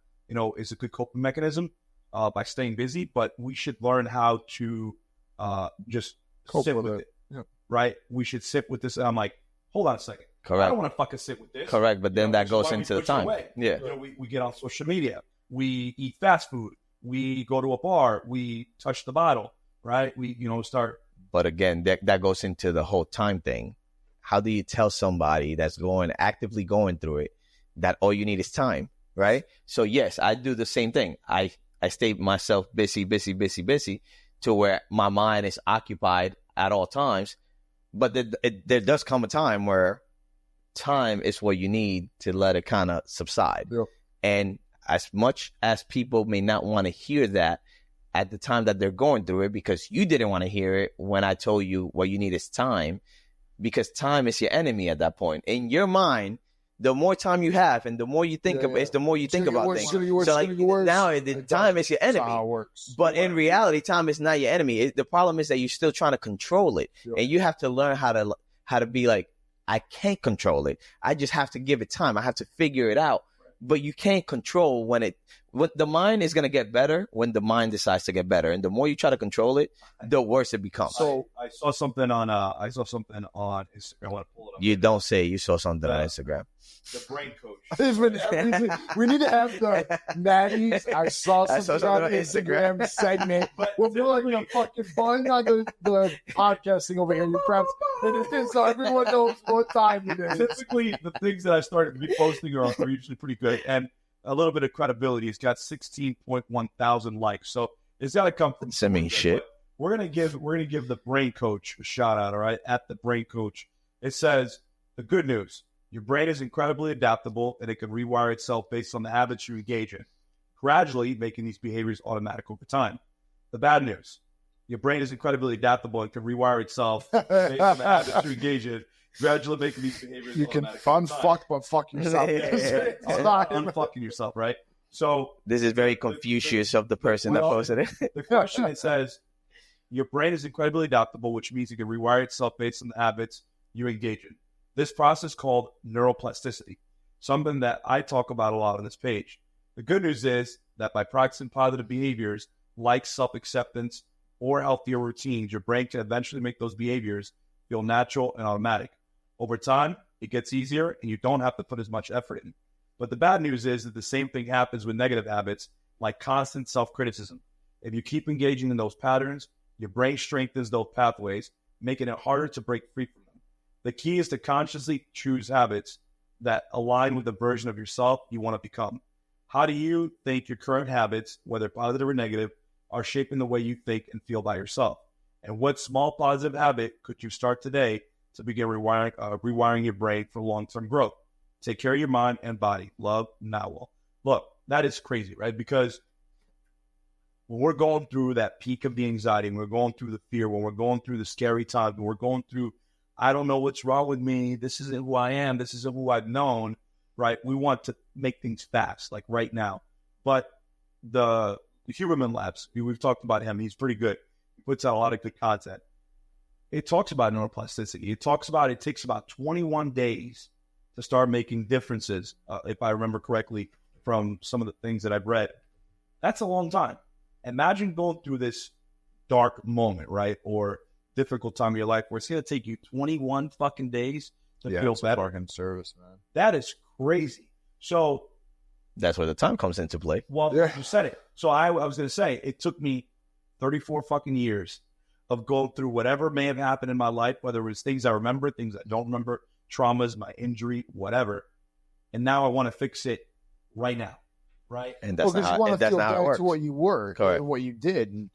is a good coping mechanism by staying busy, but we should learn how to just sit with it. Yeah. Right? We should sit with this. And I'm like, hold on a second. Correct. I don't want to fucking sit with this. Correct. But then that goes into the time. Yeah. We get on social media. We eat fast food. We go to a bar. We touch the bottle. Right? We, start. But again, that goes into the whole time thing. How do you tell somebody that's actively going through it that all you need is time? Right? So yes, I do the same thing. I stay myself busy to where my mind is occupied at all times. But there does come a time where time is what you need to let it kind of subside. Yep. And as much as people may not want to hear that at the time that they're going through it, because you didn't want to hear it when I told you what you need is time, because time is your enemy at that point. In your mind, the more time you have and the more you think about it, the more you think about things. So now the time is your enemy. That's how it works. But in reality, time is not your enemy. The problem is that you're still trying to control it. Yep. And you have to learn how to be like, I can't control it. I just have to give it time. I have to figure it out. But you can't control when the mind is going to get better when the mind decides to get better. And the more you try to control it, the worse it becomes. So I saw something on Instagram. I want to pull it up. You don't say you saw something on Instagram. The brain coach. We need to have the Maddie's I saw something on Instagram segment. We're pulling a fucking fun on the podcasting over here. You perhaps so everyone knows what time it is. Typically, the things that I started to be posting are usually pretty good and a little bit of credibility. It's got 16.1 thousand likes, so it's got to come from. Send me shit. We're gonna give the brain coach a shout out. All right, at the brain coach. It says the good news. Your brain is incredibly adaptable, and it can rewire itself based on the habits you engage in, gradually making these behaviors automatic over time. The bad news, your brain is incredibly adaptable and can rewire itself based on the habits you engage in, gradually making these behaviors. You can fuck, but fuck yourself. Unfucking yourself, right? So this is very Confucius of the person that posted it. The question, it says, your brain is incredibly adaptable, which means it can rewire itself based on the habits you engage in. This process called neuroplasticity, something that I talk about a lot on this page. The good news is that by practicing positive behaviors like self-acceptance or healthier routines, your brain can eventually make those behaviors feel natural and automatic. Over time, it gets easier and you don't have to put as much effort in. But the bad news is that the same thing happens with negative habits like constant self-criticism. If you keep engaging in those patterns, your brain strengthens those pathways, making it harder to break free from them. The key is to consciously choose habits that align with the version of yourself you want to become. How do you think your current habits, whether positive or negative, are shaping the way you think and feel by yourself? And what small positive habit could you start today to begin rewiring your brain for long-term growth? Take care of your mind and body. Love, Nawal. Look, that is crazy, right? Because when we're going through that peak of the anxiety, when we're going through the fear, when we're going through the scary times, when we're going through, I don't know what's wrong with me, this isn't who I am, this isn't who I've known, right? We want to make things fast, like right now. But the Huberman Labs, we've talked about him. He's pretty good. He puts out a lot of good content. It talks about neuroplasticity. It talks about it takes about 21 days to start making differences, if I remember correctly from some of the things that I've read. That's a long time. Imagine going through this dark moment, right? Or difficult time of your life where it's going to take you 21 fucking days to feel better. Fucking service, man. That is crazy. So that's where the time comes into play. Well, you said it. So I was going to say, it took me 34 fucking years of going through whatever may have happened in my life, whether it was things I remember, things I don't remember, traumas, my injury, whatever. And now I want to fix it right now. Right. And that's because you want to feel back to what you were, Correct. what you did. And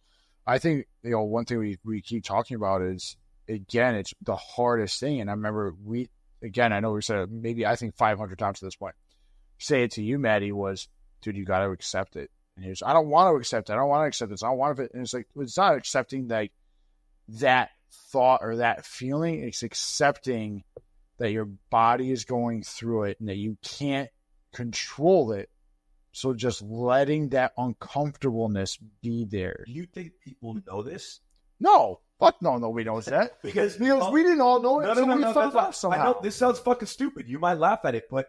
I think, one thing we keep talking about is, again, it's the hardest thing. And I remember I know we said it maybe I think 500 times to this point. Say it to you, Maddie, was, dude, you got to accept it. And he was, I don't want to accept it. I don't want to accept this. I don't want it. And it's like, it's not accepting like that thought or that feeling. It's accepting that your body is going through it and that you can't control it. So just letting that uncomfortableness be there. Do you think people know this? No. Fuck no, nobody knows that. because we didn't all know it. No, found out somehow. I know this sounds fucking stupid. You might laugh at it, but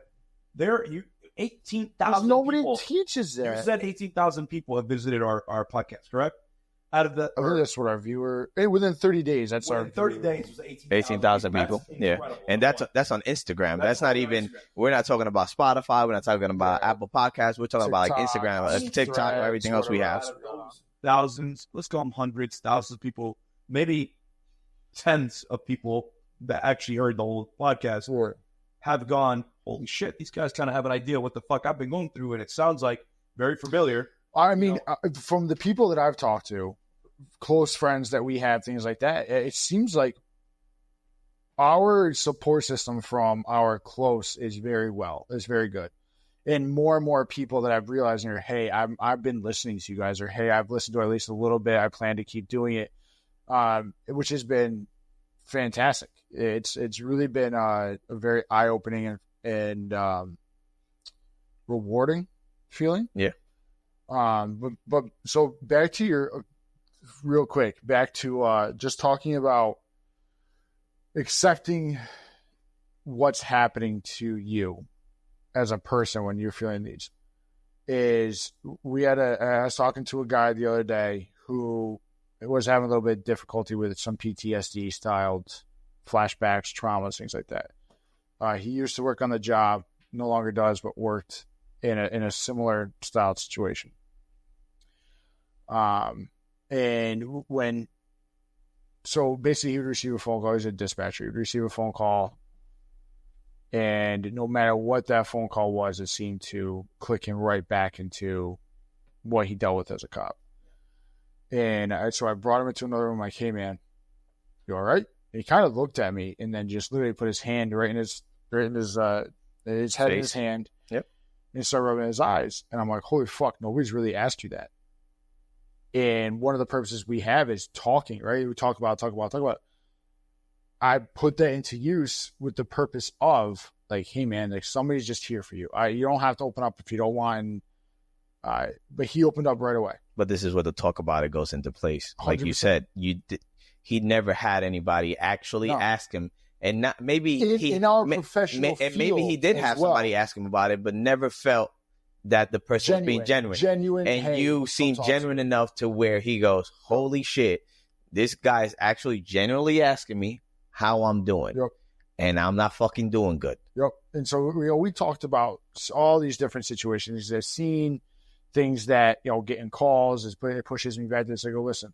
18,000 nobody people. teaches that. You said 18,000 people have visited our podcast, correct? Out of the, I think that's what our viewer. Within 30 days, that's our 30 days was 18,000 people. Yeah, and that's on Instagram. That's not even. We're not talking about Spotify. We're not talking about Apple Podcasts. We're talking about like Instagram, TikTok, everything else we have. Thousands. Let's call them hundreds, thousands of people, maybe tens of people that actually heard the whole podcast have gone, holy shit, these guys kind of have an idea what the fuck I've been going through, and it sounds like very familiar. I mean, from the people that I've talked to, close friends that we have, things like that, it seems like our support system from our close is very good. And more people that I've realized are, hey, I've been listening to you guys, or hey, I've listened to at least a little bit. I plan to keep doing it, which has been fantastic. It's really been a very eye-opening and rewarding feeling. Yeah. But so back to your real quick, back to just talking about accepting what's happening to you as a person when you're feeling these. I was talking to a guy the other day who was having a little bit of difficulty with some PTSD styled flashbacks, traumas, things like that. He used to work on the job, no longer does, but worked in a similar styled situation. So basically he would receive a phone call. He's a dispatcher. He would receive a phone call, and no matter what that phone call was, it seemed to click him right back into what he dealt with as a cop. And so I brought him into another room. Like, hey man, you all right? And he kind of looked at me and then just literally put his hand right in his head face. In his hand. Yep. And started rubbing his eyes. And I'm like, holy fuck, nobody's really asked you that. And one of the purposes we have is talking, right? We talk about. I put that into use with the purpose of like, hey man, like somebody's just here for you. You don't have to open up if you don't want. But he opened up right away. But this is where the talk about it goes into place. Like 100%. you said, he never had anybody actually ask him, and not maybe in our professional and maybe he did have somebody ask him about it, but never felt that the person was being genuine. And hey, you seem genuine enough to where he goes, holy shit, this guy's actually genuinely asking me how I'm doing. Yep. And I'm not fucking doing good. Yep. And so we talked about all these different situations. I've seen things that, getting calls, it pushes me back to this. I go, listen,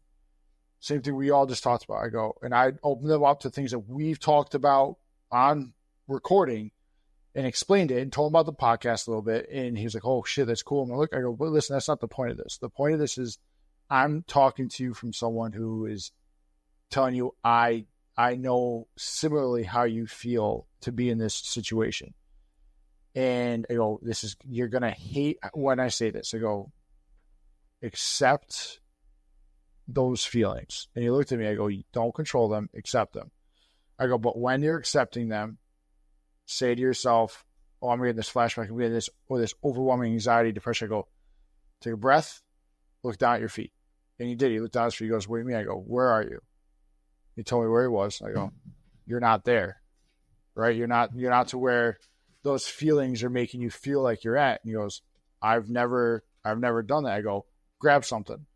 same thing we all just talked about. I go, and I open them up to things that we've talked about on recording and explained it and told him about the podcast a little bit. And he was like, oh shit, that's cool. And I go, but listen, that's not the point of this. The point of this is I'm talking to you from someone who is telling you, I know similarly how you feel to be in this situation. And I go, you're going to hate when I say this. I go, accept those feelings. And he looked at me, I go, you don't control them, accept them. I go, but when you're accepting them, say to yourself, oh, I'm getting this flashback, I'm getting this overwhelming anxiety, depression. I go, take a breath, look down at your feet. And he did. He looked down at his feet. He goes, what do you mean? I go, where are you? He told me where he was. I go, you're not there, right? You're not to where those feelings are making you feel like you're at. And he goes, I've never done that. I go, grab something.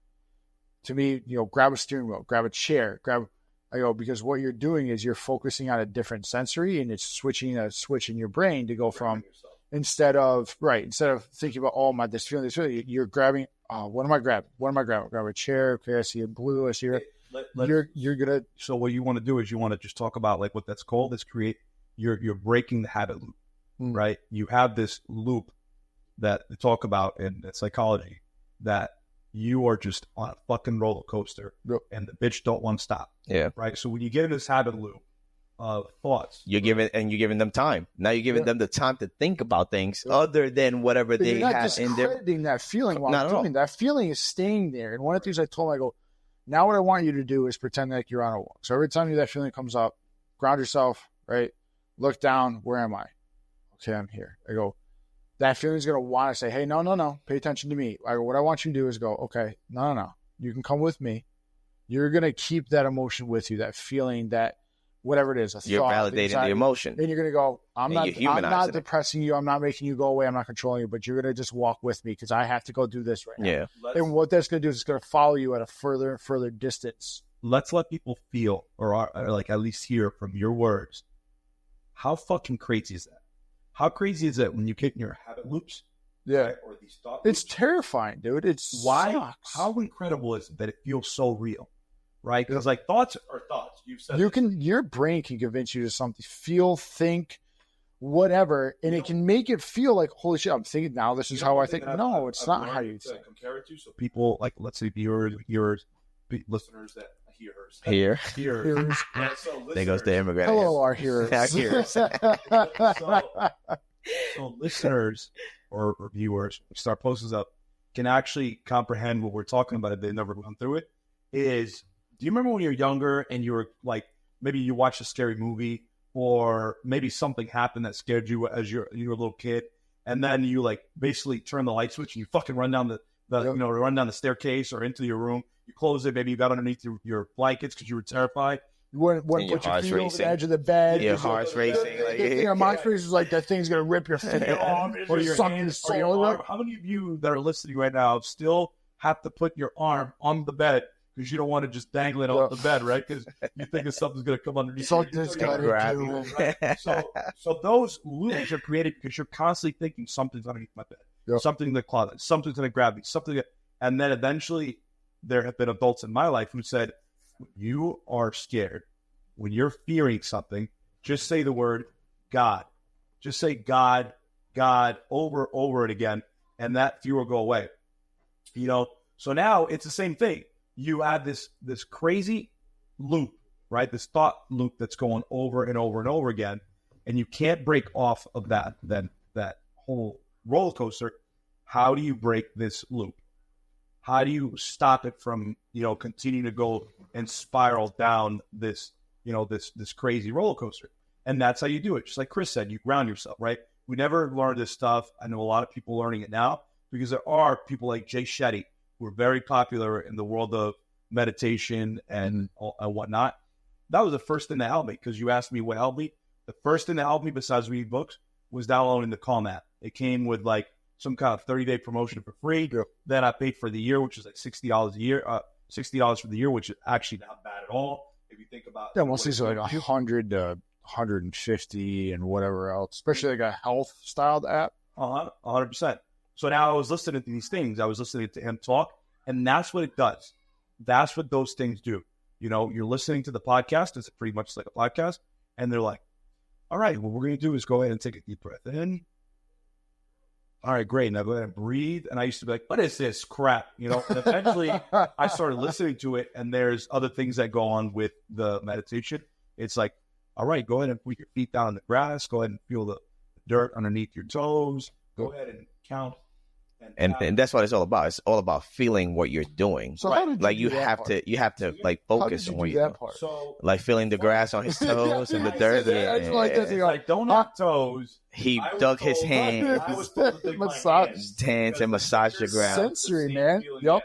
To me, grab a steering wheel, grab a chair, I go, because what you're doing is you're focusing on a different sensory and it's switching a switch in your brain to go from, instead of thinking about, this feeling, you're grabbing, what am I grabbing? Grab a chair. Okay, I see a blue, I see it. You're going to. So what you want to do is you want to just talk about like what that's called is you're breaking the habit loop, right? You have this loop that they talk about in psychology that you are just on a fucking roller coaster and the bitch don't want to stop. Yeah. Right. So when you get in this habit loop of thoughts, you're giving them time. Now you're giving them the time to think about things other than whatever they have in their. Discrediting that feeling while I'm doing that feeling is staying there. And one of the things I told him, I go, now what I want you to do is pretend like you're on a walk. So every time that feeling comes up, ground yourself, right? Look down. Where am I? Okay, I'm here. I go, that feeling's going to want to say, hey, no, pay attention to me. I go, what I want you to do is go, okay, no. You can come with me. You're going to keep that emotion with you, that feeling, that whatever it is. You're validating the emotion. And you're going to go, I'm not depressing you. I'm not making you go away. I'm not controlling you, but you're going to just walk with me because I have to go do this right now. Yeah. And what that's going to do is it's going to follow you at a further and further distance. Let's let people feel or like at least hear from your words. How fucking crazy is that? How crazy is it when you get in your habit loops? Yeah. Right? Or these thought loops? It's terrifying, dude. Sucks. How incredible is it that it feels so real? Right? Because like thoughts are thoughts. You've said your brain can convince you to something, feel, think, whatever, and it can make it feel like, holy shit, I'm thinking now this is how I think. No, it's not how you think. Compare it to so people like, let's say viewers, listeners that hearers. Yeah, so there goes the immigrant. Hello, our hearers. So listeners or viewers, Star Posts up, can actually comprehend what we're talking about if they've never gone through it. Do you remember when you were younger and you were like, maybe you watched a scary movie or maybe something happened that scared you as you were a little kid, and then you like basically turn the light switch and you fucking run down run down the staircase or into your room. You close it, maybe you got underneath your blankets because you were terrified. You wouldn't put your feet over the edge of the bed. Your heart's racing. My face is like that thing's going to rip your feet off. Or your hands arm. How many of you that are listening right now still have to put your arm on the bed because you don't want to just dangle it off the bed, right? Because you think something's going to come underneath. Something's going to grab you. Right? So those loops are created because you're constantly thinking something's underneath my bed. Yep. Something in the closet. Something's going to grab me. And then eventually there have been adults in my life who said, you are scared. When you're fearing something, just say the word God. Just say God, over and again, and that fear will go away. So now it's the same thing. You have this crazy loop, right? This thought loop that's going over and over and over again, and you can't break off of that whole roller coaster. How do you break this loop? How do you stop it from, continuing to go and spiral down this this crazy roller coaster. And that's how you do it. Just like Chris said, you ground yourself, right? We never learned this stuff. I know a lot of people learning it now because there are people like Jay Shetty who are very popular in the world of meditation and whatnot. That was the first thing that helped me, because you asked me what helped me. The first thing that helped me besides reading books was downloading the Calm app. It came with like some kind of 30-day promotion for free. Yeah. Then I paid for the year, which is like $60 a year, $60 for the year, which is actually not bad at all. If you think about most of these are like 100 to 150 and whatever else, especially like a health styled app. 100%. So now I was listening to these things. I was listening to him talk, and that's what it does. That's what those things do. You're listening to the podcast. It's pretty much like a podcast. And they're like, all right, what we're going to do is go ahead and take a deep breath in. All right, great. Now go ahead and breathe. And I used to be like, what is this crap? And eventually I started listening to it, and there's other things that go on with the meditation. It's like, all right, go ahead and put your feet down on the grass. Go ahead and feel the dirt underneath your toes. Go ahead and count. And that's what it's all about. It's all about feeling what you're doing. So how did like you have to like focus on what you're doing. So, like feeling the grass on his toes and the dirt. Like don't have toes. He dug his hand, hands, and massage the ground. Sensory, man. Yep.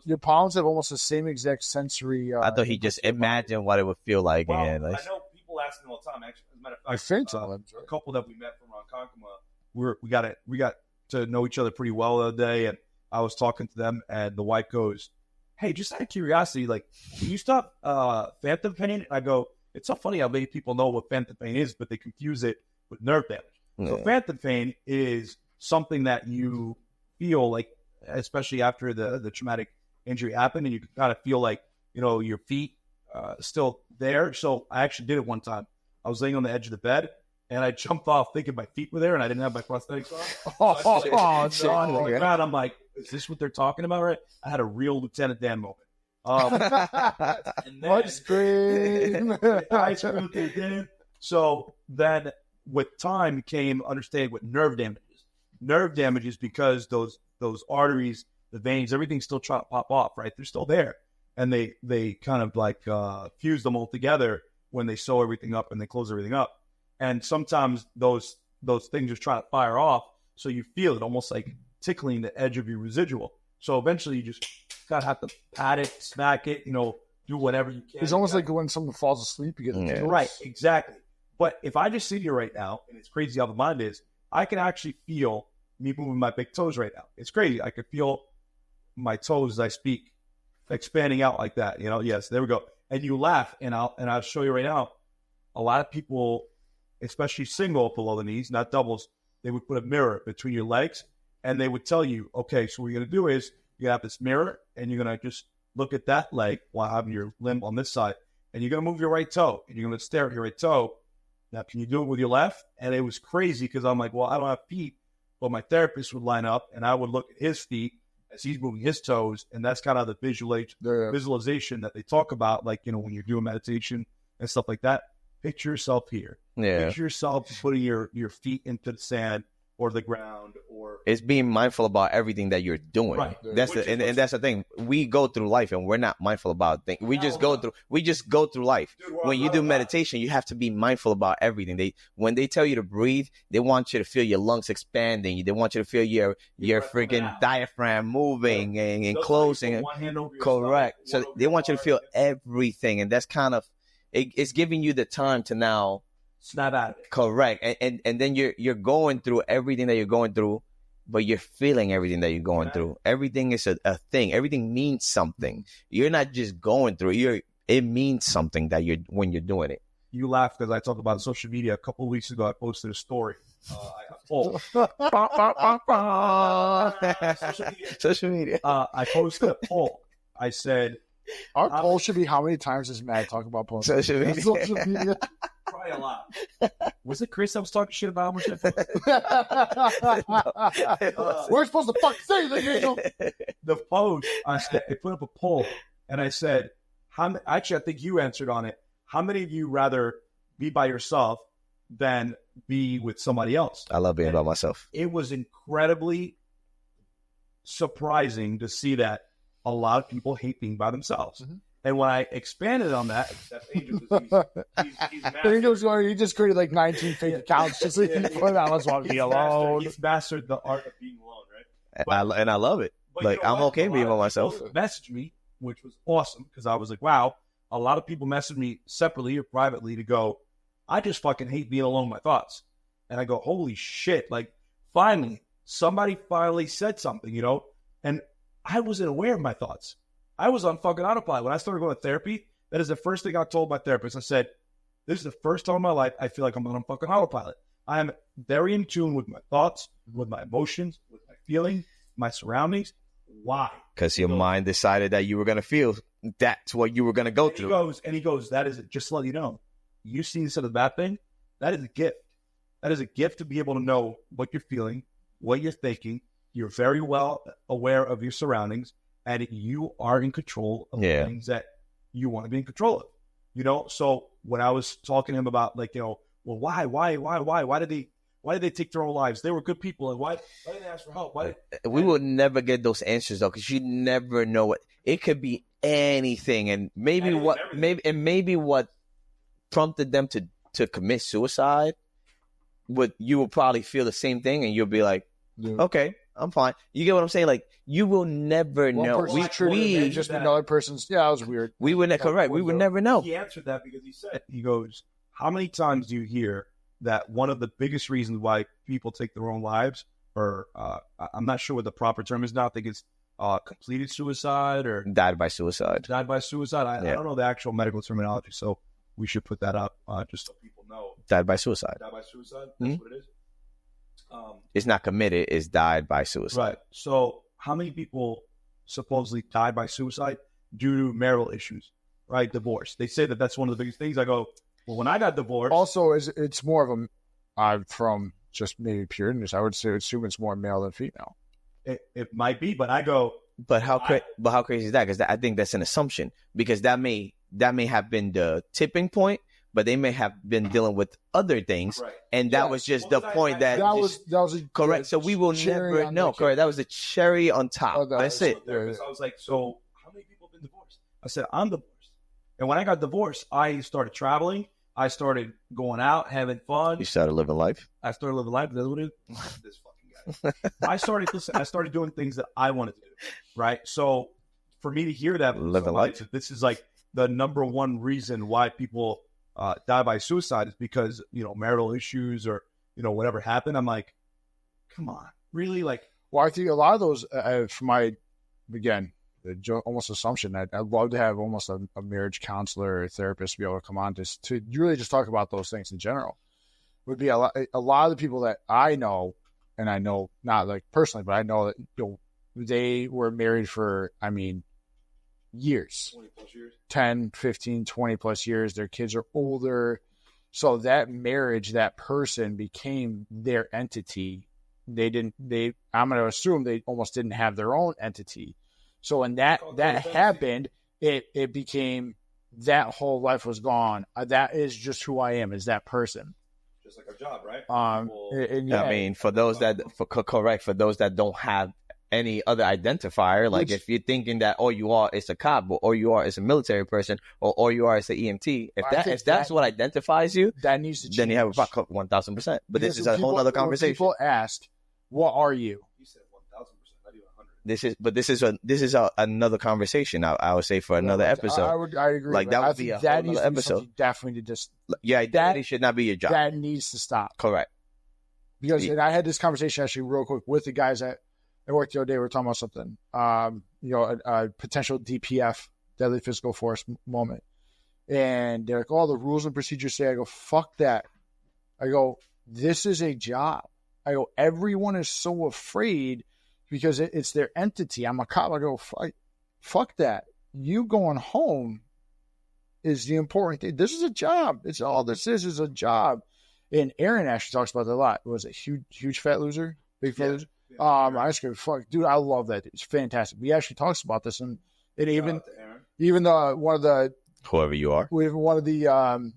Your palms have almost the same exact sensory. I thought he just imagined what it would feel like. Well, and I know people ask me all the time. Actually, as a matter of fact, I think so. A couple that we met from Ronkonkoma, we got to know each other pretty well the other day, and I was talking to them, and the wife goes, hey, just out of curiosity, like, can you stop phantom pain? And I go, it's so funny how many people know what phantom pain is, but they confuse it with nerve damage. Yeah. So phantom pain is something that you feel like, especially after the traumatic injury happened, and you kind of feel like, your feet still there. So I actually did it one time. I was laying on the edge of the bed, and I jumped off thinking my feet were there, and I didn't have my prosthetics on. So I'm like, is this what they're talking about, right? I had a real Lieutenant Dan moment. And then, ice cream. Ice cream with Dan. So then with time came understanding what nerve damage is. Nerve damage is because those arteries, the veins, everything's still trying to pop off, right? They're still there. And they kind of like fuse them all together when they sew everything up and they close everything up. And sometimes those things just try to fire off, so you feel it almost like tickling the edge of your residual. So eventually you just gotta have to pat it, smack it, do whatever you can. It's almost like when someone falls asleep, you get right, exactly. But if I just sit here right now, and it's crazy how the mind is, I can actually feel me moving my big toes right now. It's crazy. I can feel my toes as I speak expanding out like that. Yes, there we go. And you laugh, and I'll show you right now. A lot of people, especially single below the knees, not doubles, they would put a mirror between your legs, and they would tell you, okay, so what you're going to do is you have this mirror, and you're going to just look at that leg while having your limb on this side, and you're going to move your right toe, and you're going to stare at your right toe. Now, can you do it with your left? And it was crazy because I'm like, well, I don't have feet, but my therapist would line up, and I would look at his feet as he's moving his toes, and that's kind of the visualization that they talk about, like, when you're doing meditation and stuff like that. Picture yourself here. Yeah. Picture yourself putting your feet into the sand or the ground, or it's being mindful about everything that you're doing. Right. That's that's the thing. We go through life and we're not mindful about things. We just go through life. Dude, when you do meditation, you have to be mindful about everything. When they tell you to breathe, they want you to feel your lungs expanding. They want you to feel your freaking diaphragm moving and closing. Correct. So they want you to feel everything, and that's kind of it's giving you the time to now snap out of it. Correct. And then you're going through everything that you're going through, but you're feeling everything that you're going through. Everything is a thing. Everything means something. You're not just going through. It means something that when you're doing it. You laugh because I talked about social media. A couple of weeks ago, I posted a story. Social media. I posted a poll. I said, our poll should be how many times does Matt talk about posting? Social media. Probably a lot. Was it Chris that was talking shit about how much we're supposed to fucking say that. The post, I put up a poll, and I said, actually, I think you answered on it. How many of you rather be by yourself than be with somebody else? I love being by myself. It was incredibly surprising to see that a lot of people hate being by themselves. Mm-hmm. And when I expanded on that, that's Angel because he's mastered. He just created like 19 fake accounts just so he can put that. Let's want to be alone. He's mastered the art of being alone, right? And I love it. Like, I'm okay being by myself. Messaged me, which was awesome because I was like, wow, a lot of people messaged me separately or privately to go, I just fucking hate being alone with my thoughts. And I go, holy shit. Like, finally, somebody finally said something, you know? And I wasn't aware of my thoughts. I was on fucking autopilot. When I started going to therapy, that is the first thing I told my therapist. I said, this is the first time in my life I feel like I'm on fucking autopilot. I am very in tune with my thoughts, with my emotions, with my feelings, my surroundings. Why? Because your mind decided that you were going to feel that's what you were going to go through. He goes, that is it. Just to let you know, you see this as a bad thing. That is a gift. That is a gift to be able to know what you're feeling, what you're thinking. You're very well aware of your surroundings, and you are in control of the things that you want to be in control of. You know, so when I was talking to him about, like, you know, well, why did they take their own lives? They were good people, and why didn't they ask for help? We will never get those answers though, because you never know what it could be. Anything, and maybe what prompted them to commit suicide. You will probably feel the same thing, and you'll be like, okay, I'm fine. You get what I'm saying? Like, you will never know. We just another person's. Yeah, that was weird. We would correct. We would never know. He answered that because he goes, how many times do you hear that one of the biggest reasons why people take their own lives, or I'm not sure what the proper term is now. I think it's completed suicide or died by suicide. I don't know the actual medical terminology, so we should put that up just so people know. Died by suicide. That's what it is. It's not committed. It's died by suicide. Right. So how many people supposedly died by suicide due to marital issues? Right, divorce. They say that that's one of the biggest things. I go, well, when I got divorced. Also, it's more of a from just maybe pure ignorance. I would assume it's more male than female. It might be, but I go. But how crazy is that? Because I think that's an assumption. Because that may have been the tipping point, but they may have been dealing with other things, and that was just the point that was correct. So we will never know. Correct. That was the cherry on top. That's it. I was like, so how many people have been divorced? I said, I'm divorced. And when I got divorced, I started traveling. I started going out, having fun. You started living life. I started living life. That's what it is. This fucking guy. I started doing things that I wanted to do. Right. So for me to hear that, living life. This is like the number one reason why people die by suicide is because, you know, marital issues or, you know, whatever happened. I'm like, come on, really? Like, well, I think a lot of those, for my, again, almost assumption that I'd love to have almost a marriage counselor or a therapist be able to come on to really just talk about those things in general. Would be a lot of the people that I know, and I know not like personally, but I know that, you know, they were married for, I mean, years, 20 plus years, 10, 15, 20 plus years. Their kids are older. So that marriage, that person became their entity. I'm going to assume they almost didn't have their own entity. So when that happened, it became that whole life was gone. That is just who I am, is that person. Just like our job, right? I mean, for those that don't have any other identifier, like if you're thinking that all you are is a cop, or all you are is a military person, or all you are is an EMT, if that's what identifies you, that needs to change. Then you have a 1,000%. But this is a whole other conversation. People ask, "What are you?" You said 1,000%, not even 100. This is another conversation. I would say for another episode. I agree. Like that would be a whole other episode. Definitely to just that should not be your job. That needs to stop. Correct. Because and I had this conversation actually real quick with the guys at work the other day. We were talking about something, you know, a potential DPF, deadly physical force moment. And they're like, "Oh, the rules and procedures say," I go, "Fuck that." I go, "This is a job." I go, "Everyone is so afraid because it's their entity." I'm a cop. I go, fuck that. You going home is the important thing. This is a job. It's all this is a job. And Aaron actually talks about that a lot. Was a huge fat loser? Big fat loser? I just go, fuck, dude, I love that. It's fantastic. He actually talks about this, and even one of the whoever you are, one of the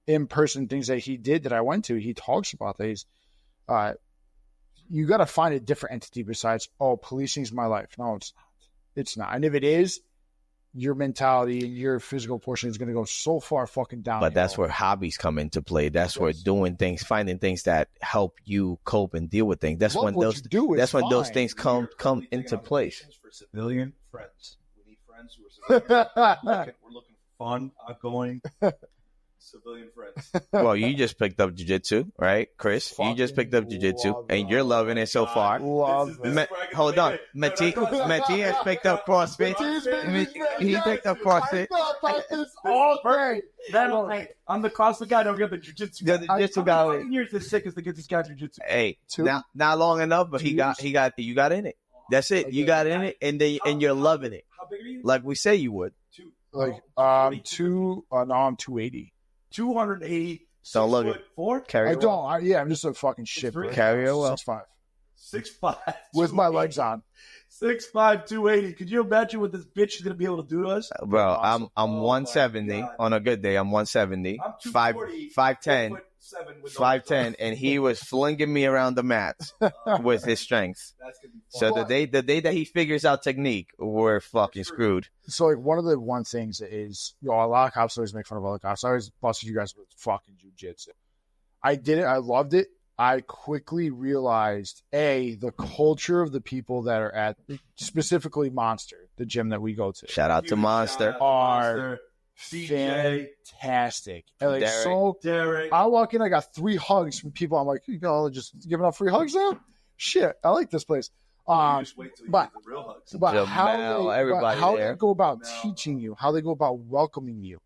in-person things that he did that I went to, he talks about that. He's you got to find a different entity besides, oh, policing is my life. No, it's not. And if it is, your mentality and your physical portion is going to go so far fucking down. But that's where hobbies come into play. That's where doing things, finding things that help you cope and deal with things. That's when those things come into place. For civilian friends, we need friends who are civilian. We're looking for fun, outgoing civilian friends. Well, you just picked up jiu-jitsu, right, Chris? You just picked up jiu-jitsu, and you're loving it so far. Hold on. Meti has picked up CrossFit. He picked up CrossFit. I'm the CrossFit guy. Don't get the jiu-jitsu. The jiu-jitsu guy. Years the sickest to get this guy jiu-jitsu. Hey, not long enough, but you got in it. That's it. You got in it, and you're loving it. How big are you? Like we say you would. Like I'm 280. 280. Don't look it. 4? I don't. I'm just a fucking shit. Carry it well. 6'5". 6'5". With my legs on. 6'5", 280. Could you imagine what this bitch is gonna be able to do to us? Bro, I'm 170 on a good day. I'm 170. I'm 5'10", 5'10", and he was flinging me around the mats with his strength. So the day that he figures out technique, we're fucking screwed. So like one of the things is, a lot of cops always make fun of other cops. I always busted you guys with fucking jujitsu. I did it. I loved it. I quickly realized, the culture of the people that are at, specifically Monster, the gym that we go to. Shout out to Monster. Are CJ, fantastic. And like, Derek. I walk in, I got 3 hugs from people. I'm like, you all just giving out free hugs now? Shit, I like this place. Just wait till you get the real hugs. But Jamal, how they go about teaching you, how they go about welcoming you,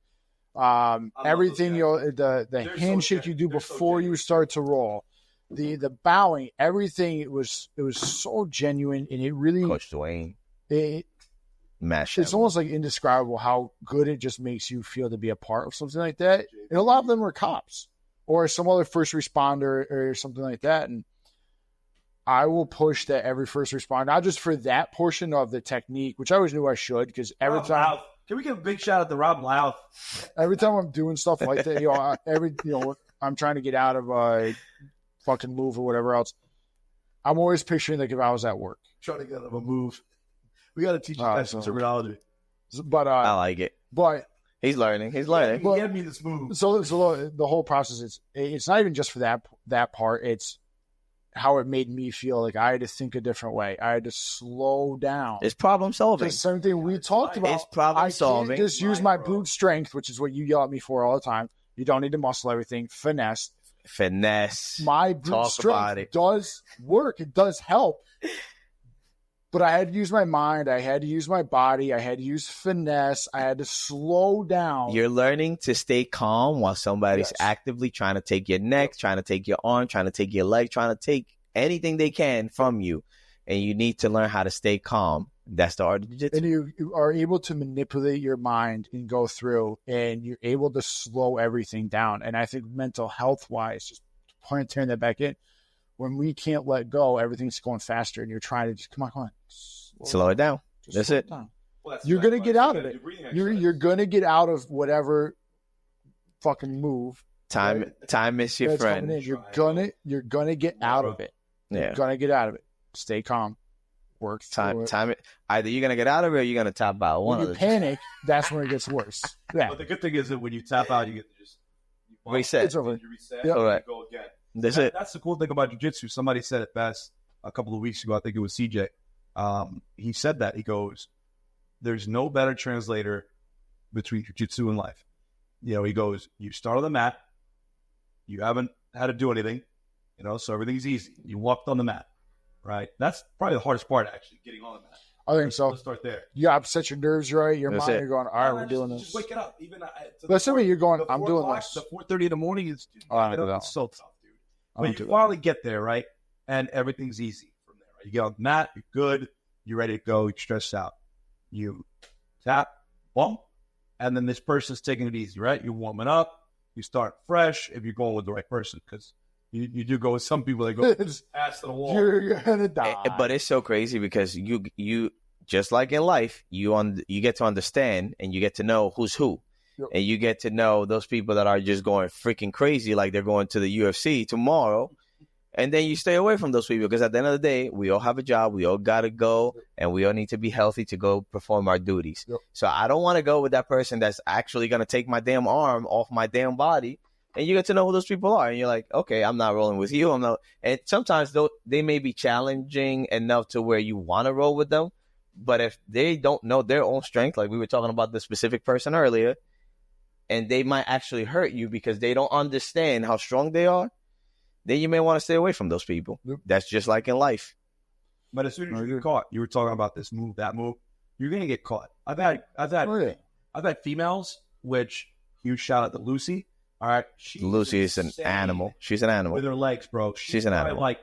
everything, the handshake you do before you start to roll, the bowing, everything. It was so genuine, and it really, Coach Dwayne, it's almost like indescribable how good it just makes you feel to be a part of something like that. And a lot of them were cops or some other first responder or something like that, and I will push that every first responder, not just for that portion of the technique, which I always knew I should, because every time. Can we give a big shout out to Rob Louth? Every time I'm doing stuff like that, I'm trying to get out of a fucking move or whatever else. I'm always picturing like if I was at work. Trying to get out of a move. We got to teach you guys some terminology. But I like it. But he's learning. But, get me this move. So the whole process it's not even just for that part. It's how it made me feel. Like I had to think a different way. I had to slow down. It's problem solving. The same thing we talked about. It's problem solving. I can't just use my brute strength, which is what you yell at me for all the time. You don't need to muscle everything. Finesse. My brute strength does work. It does help. But I had to use my mind. I had to use my body. I had to use finesse. I had to slow down. You're learning to stay calm while somebody's actively trying to take your neck, trying to take your arm, trying to take your leg, trying to take anything they can from you. And you need to learn how to stay calm. That's the art of jiu-jitsu. And you are able to manipulate your mind and go through, and you're able to slow everything down. And I think mental health-wise, just turn that back in, when we can't let go, everything's going faster, and you're trying to just, come on. Slow it down. That's it. Well, you're going to get out of it. You're going to get out of whatever fucking move. Time is your friend. You're gonna get out of it. Yeah. You're gonna get out of it. Stay calm. Work through time. Either you're gonna get out of it or you're gonna tap out. When you panic, that's when it gets worse. Yeah. But the good thing is that when you tap out, you get to just reset. It's over. You reset. Yep. And you go again. That's the cool thing about jiu-jitsu. Somebody said it best a couple of weeks ago. I think it was CJ. He said that. He goes, "There's no better translator between jiu-jitsu and life." He goes, "You start on the mat. You haven't had to do anything, so everything's easy. You walked on the mat, right? That's probably the hardest part, actually, getting on the mat. I think so. Let's start there. You have to set your nerves right. Your mind, you're going, all right, we're doing this. Just wake it up. Even let's say you're going, I'm doing this. The 4:30 in the morning is it's so tough, dude. But you finally get there, right? And everything's easy from there. Right? You get on the mat, you're good, you're ready to go, you're stressed out. You tap, bump, and then this person's taking it easy, right? You're warming up. You start fresh if you're going with the right person, because you do go with some people that go ass to the wall. You're gonna die. But it's so crazy because you just like in life, you get to understand and you get to know who's who, and you get to know those people that are just going freaking crazy, like they're going to the UFC tomorrow, And then you stay away from those people because at the end of the day, we all have a job. We all got to go and we all need to be healthy to go perform our duties. Yep. So I don't want to go with that person that's actually going to take my damn arm off my damn body. And you get to know who those people are. And you're like, okay, I'm not rolling with you. I'm not. And sometimes they may be challenging enough to where you want to roll with them. But if they don't know their own strength, like we were talking about the specific person earlier, and they might actually hurt you because they don't understand how strong they are, then you may want to stay away from those people. Yep. That's just like in life. But as soon as you get caught, you were talking about this move, that move, you're gonna get caught. I've had females, which huge shout out to Lucy. All right, Lucy is an animal. She's an animal with her legs, bro. She's an animal. Like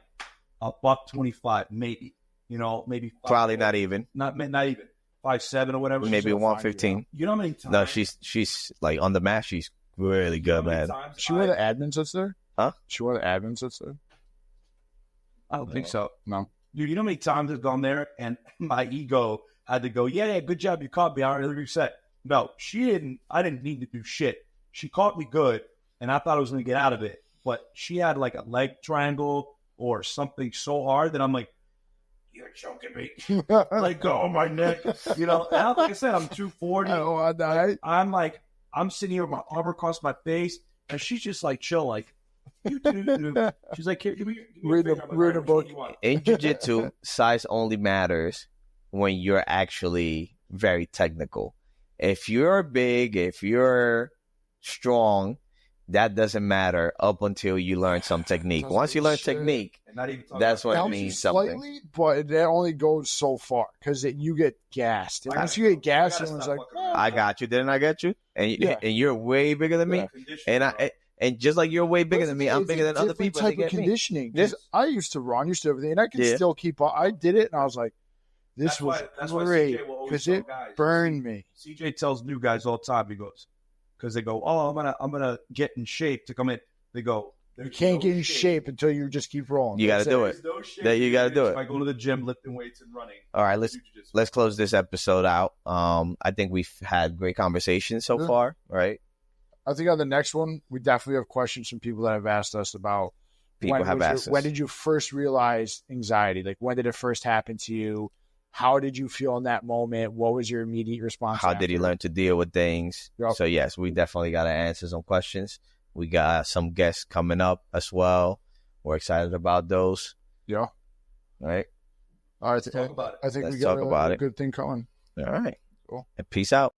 $125, maybe. You know, maybe probably not even. Not even 5'7" or whatever. Maybe 115. You know how many times? No, she's like on the mat. She's really good, man. She one of the admins that's there? Huh? She one of the admins that's there? I don't think so. No. Dude, you know how many times I've gone there and my ego had to go, yeah, good job, you caught me. I already reset. No, she didn't. I didn't need to do shit. She caught me good, and I thought I was going to get out of it. But she had like a leg triangle or something so hard that I'm like, you're choking me. Like, go on my neck. You know, and like I said, I'm 240. I don't want to die. I'm like, I'm sitting here with my arm across my face, and she's just like, chill, like, you do. She's like, here, give me read a book. In jiu-jitsu, size only matters when you're actually very technical. If you're big, if you're strong, that doesn't matter up until you learn some technique. Once you learn technique, that's when it means something. Slightly, but that only goes so far because you get gassed. And once you get gassed, everyone's like, I got you. Didn't I get you? And you're way bigger than me. And just like you're way bigger than me, I'm bigger than other people. Type of conditioning. Yes. I used to run, used to everything, and I can still keep up. I did it, and I was like, this was great because it burned me. CJ tells new guys all the time. He goes, because they go, oh, I'm gonna get in shape to come in. They go, you can't get in shape until you just keep rolling. You got to do it. You got to do it. I go to the gym, lifting weights and running. All right, let's close this episode out. I think we've had great conversations so far, right? I think on the next one, we definitely have questions from people that have asked us about when did you first realize anxiety? Like, when did it first happen to you? How did you feel in that moment? What was your immediate response? How did you learn to deal with things? Yep. So, yes, we definitely got to answer some questions. We got some guests coming up as well. We're excited about those. Yeah. All right. All right. I think we got a good thing coming. All right. Cool. And peace out.